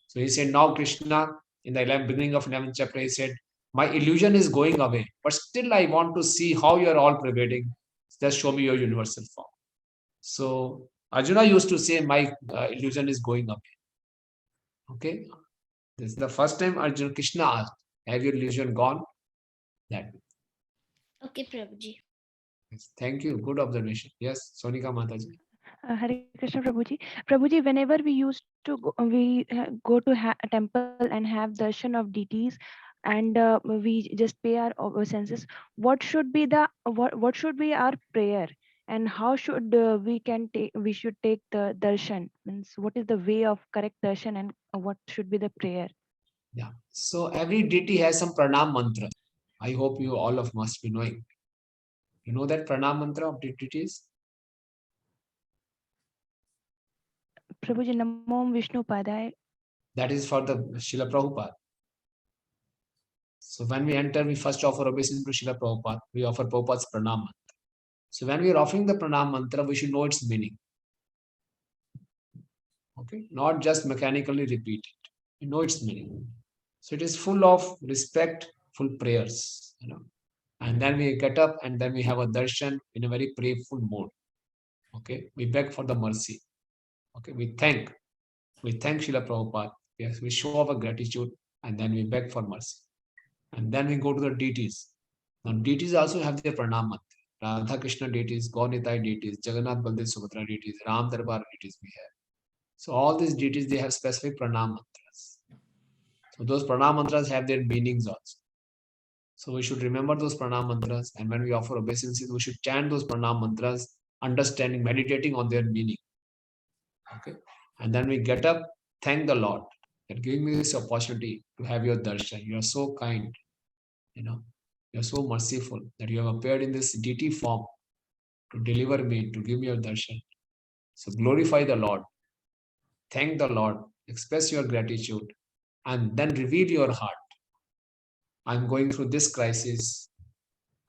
So he said, now Krishna, in the beginning of 11th chapter, he said, my illusion is going away, but still I want to see how you are all pervading. Just show me your universal form. So Arjuna used to say, my illusion is going away. Okay. This is the first time Krishna asked, have your illusion gone? That. Okay, Prabhuji. Yes, thank you. Good observation. Yes, Sonika Mataji. Hare Krishna Prabhuji. Prabhuji, whenever we used to go to a temple and have darshan of deities, and we just pay our senses, what should be our prayer And how should we should take the darshan? Means what is the way of correct darshan, and what should be the prayer? Yeah. So every deity has some pranam mantra. I hope you all of must be knowing. You know that pranam mantra of deities? Prabhuji, Namo Vishnu Padaya. That is for the Srila Prabhupada. So when we enter, we first offer obeisance to Srila Prabhupada. We offer Prabhupada's pranam mantra. So when we are offering the pranam mantra, we should know its meaning. Okay, not just mechanically repeat it. You know its meaning. So it is full of respectful prayers, And then we get up and then we have a darshan in a very prayerful mode. Okay, we beg for the mercy. Okay, we thank Srila Prabhupada. Yes, we show our gratitude and then we beg for mercy. And then we go to the deities. Now deities also have their pranam mantra. Radha Krishna deities, Gaunitai deities, Jagannath Baldev Subhadra deities, Ram Darbar deities we have. So all these deities, they have specific pranam mantras. So those pranam mantras have their meanings also. So we should remember those pranam mantras, and when we offer obeisances, we should chant those pranam mantras, understanding, meditating on their meaning. Okay, and then we get up, thank the Lord for giving me this opportunity to have your darshan. You are so kind, you are so merciful that you have appeared in this deity form to deliver me, to give me your darshan. So glorify the Lord, thank the Lord, express your gratitude, and then reveal your heart. I'm going through this crisis.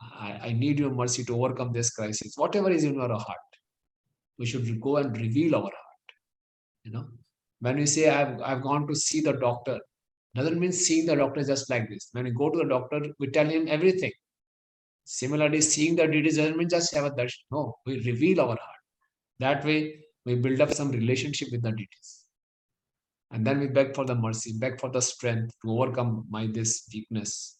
I need your mercy to overcome this crisis. Whatever is in our heart, we should go and reveal our heart. When we say I've gone to see the doctor, doesn't mean seeing the doctor just like this. When we go to the doctor, we tell him everything. Similarly, seeing the deities doesn't mean just have a darshan. No, we reveal our heart. That way, we build up some relationship with the deities. And then we beg for the mercy, beg for the strength to overcome this weakness.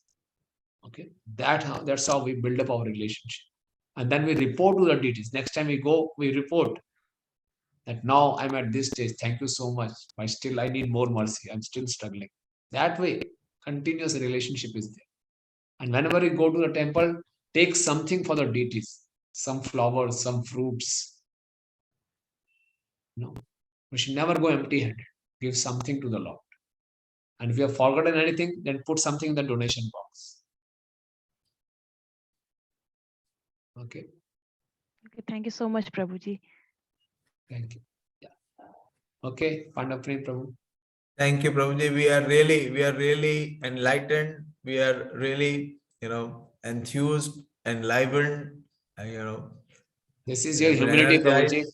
Okay, that's how we build up our relationship. And then we report to the deities. Next time we go, we report that now I'm at this stage. Thank you so much. But still, I need more mercy. I'm still struggling. That way, continuous relationship is there. And whenever we go to the temple, take something for the deities, some flowers, some fruits. We should never go empty-handed. Give something to the Lord. And if you have forgotten anything, then put something in the donation box. Okay. Thank you so much, Prabhuji. Thank you. Yeah. Okay, Pandapri Prabhu. Thank you, Prabhuji. We are really enlightened. We are really, enthused, enlivened. This is your humility, Prabhuji.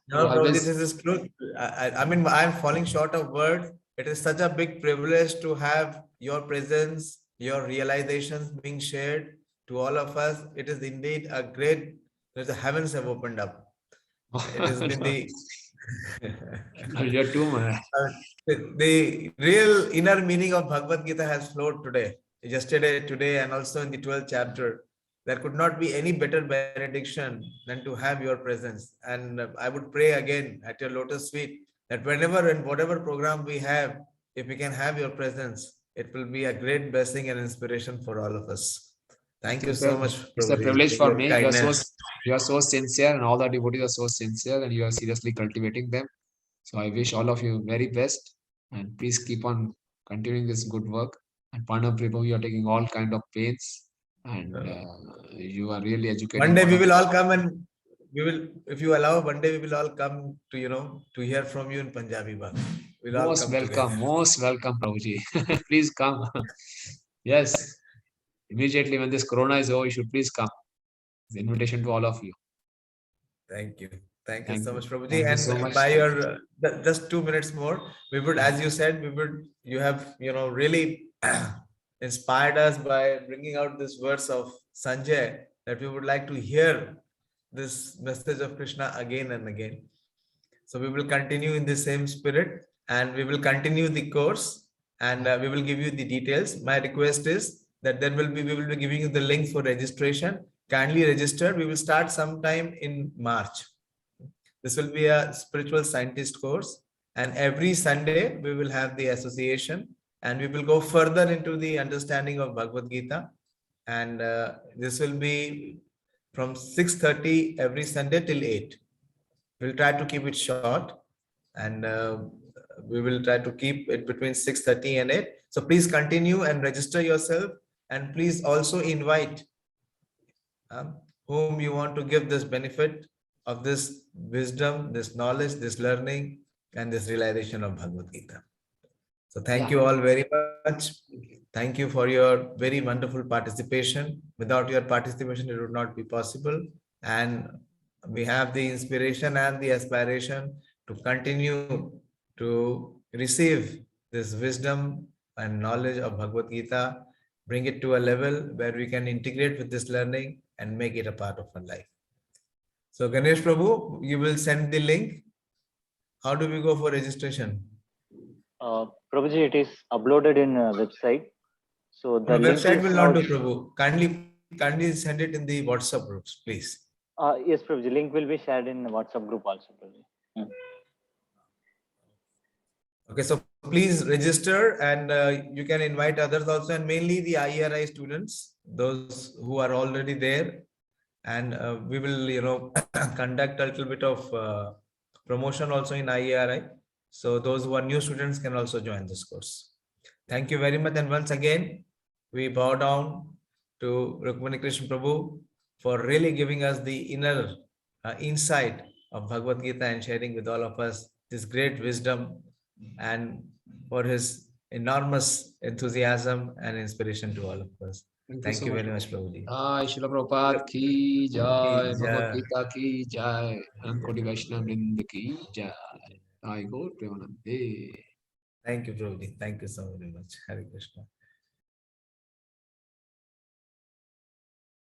No, Prabhuji, this is truth. I mean, I'm falling short of words. It is such a big privilege to have your presence, your realizations being shared to all of us. It is indeed a great, the heavens have opened up. It has been the You're too much. The real inner meaning of Bhagavad Gita has flowed today, yesterday, today, and also in the 12th chapter. There could not be any better benediction than to have your presence. And I would pray again at your lotus feet that whenever and whatever program we have, if we can have your presence, it will be a great blessing and inspiration for all of us. Thank you so much. It's a privilege for me. You are so sincere, and all the devotees are so sincere, and you are seriously cultivating them. So I wish all of you very best, and please keep on continuing this good work. And Pandap Prabhu, you are taking all kind of pains, and you are really educating. One day we will all come, and we will, if you allow, one day we will all come to to hear from you in Punjabi Bhagavad. We'll all come together. Most welcome, Prabhuji. Please come. Yes, immediately when this Corona is over, you should please come. The invitation to all of you. Thank you. Thank you so much, Prabhuji. Thank you And so much. by your just 2 minutes more, we would, as you said, you have really inspired us by bringing out this verse of Sanjay, that we would like to hear this message of Krishna again and again. So we will continue in the same spirit, and we will continue the course, and we will give you the details. My request is that we will be giving you the link for registration. Kindly register. We will start sometime in March. This will be a spiritual scientist course, and every Sunday we will have the association, and we will go further into the understanding of Bhagavad Gita. And this will be from 6:30 every Sunday till 8. We'll try to keep it short, and we will try to keep it between 6:30 and 8. So please continue and register yourself, and please also invite whom you want to give this benefit of this wisdom, this knowledge, this learning, and this realization of Bhagavad Gita. So thank you all very much. Thank you for your very wonderful participation. Without your participation, it would not be possible. And we have the inspiration and the aspiration to continue to receive this wisdom and knowledge of Bhagavad Gita, bring it to a level where we can integrate with this learning and make it a part of our life. So Ganesh Prabhu, you will send the link. How do we go for registration? Prabhuji, it is uploaded in a website. So the link website is will now not do, Prabhu. Kindly send it in the WhatsApp groups, please. yes, Prabhuji, link will be shared in the WhatsApp group also, Prabhuji. Okay, so please register, and you can invite others also, and mainly the IERI students, those who are already there. And we will, conduct a little bit of promotion also in IERI. So those who are new students can also join this course. Thank you very much. And once again, we bow down to Rukmani Krishna Prabhu for really giving us the inner insight of Bhagavad Gita and sharing with all of us this great wisdom, and for his enormous enthusiasm and inspiration to all of us. Thank you very much, Prabhuji. Jai Srila Prabhupada ki jai, Bhagavad Gita ki jai, and Koti Vaishnava Vrinda ki jai. Jai Gaur Premanande. Thank you, Prabhuji. Thank you so very much. Hare Krishna.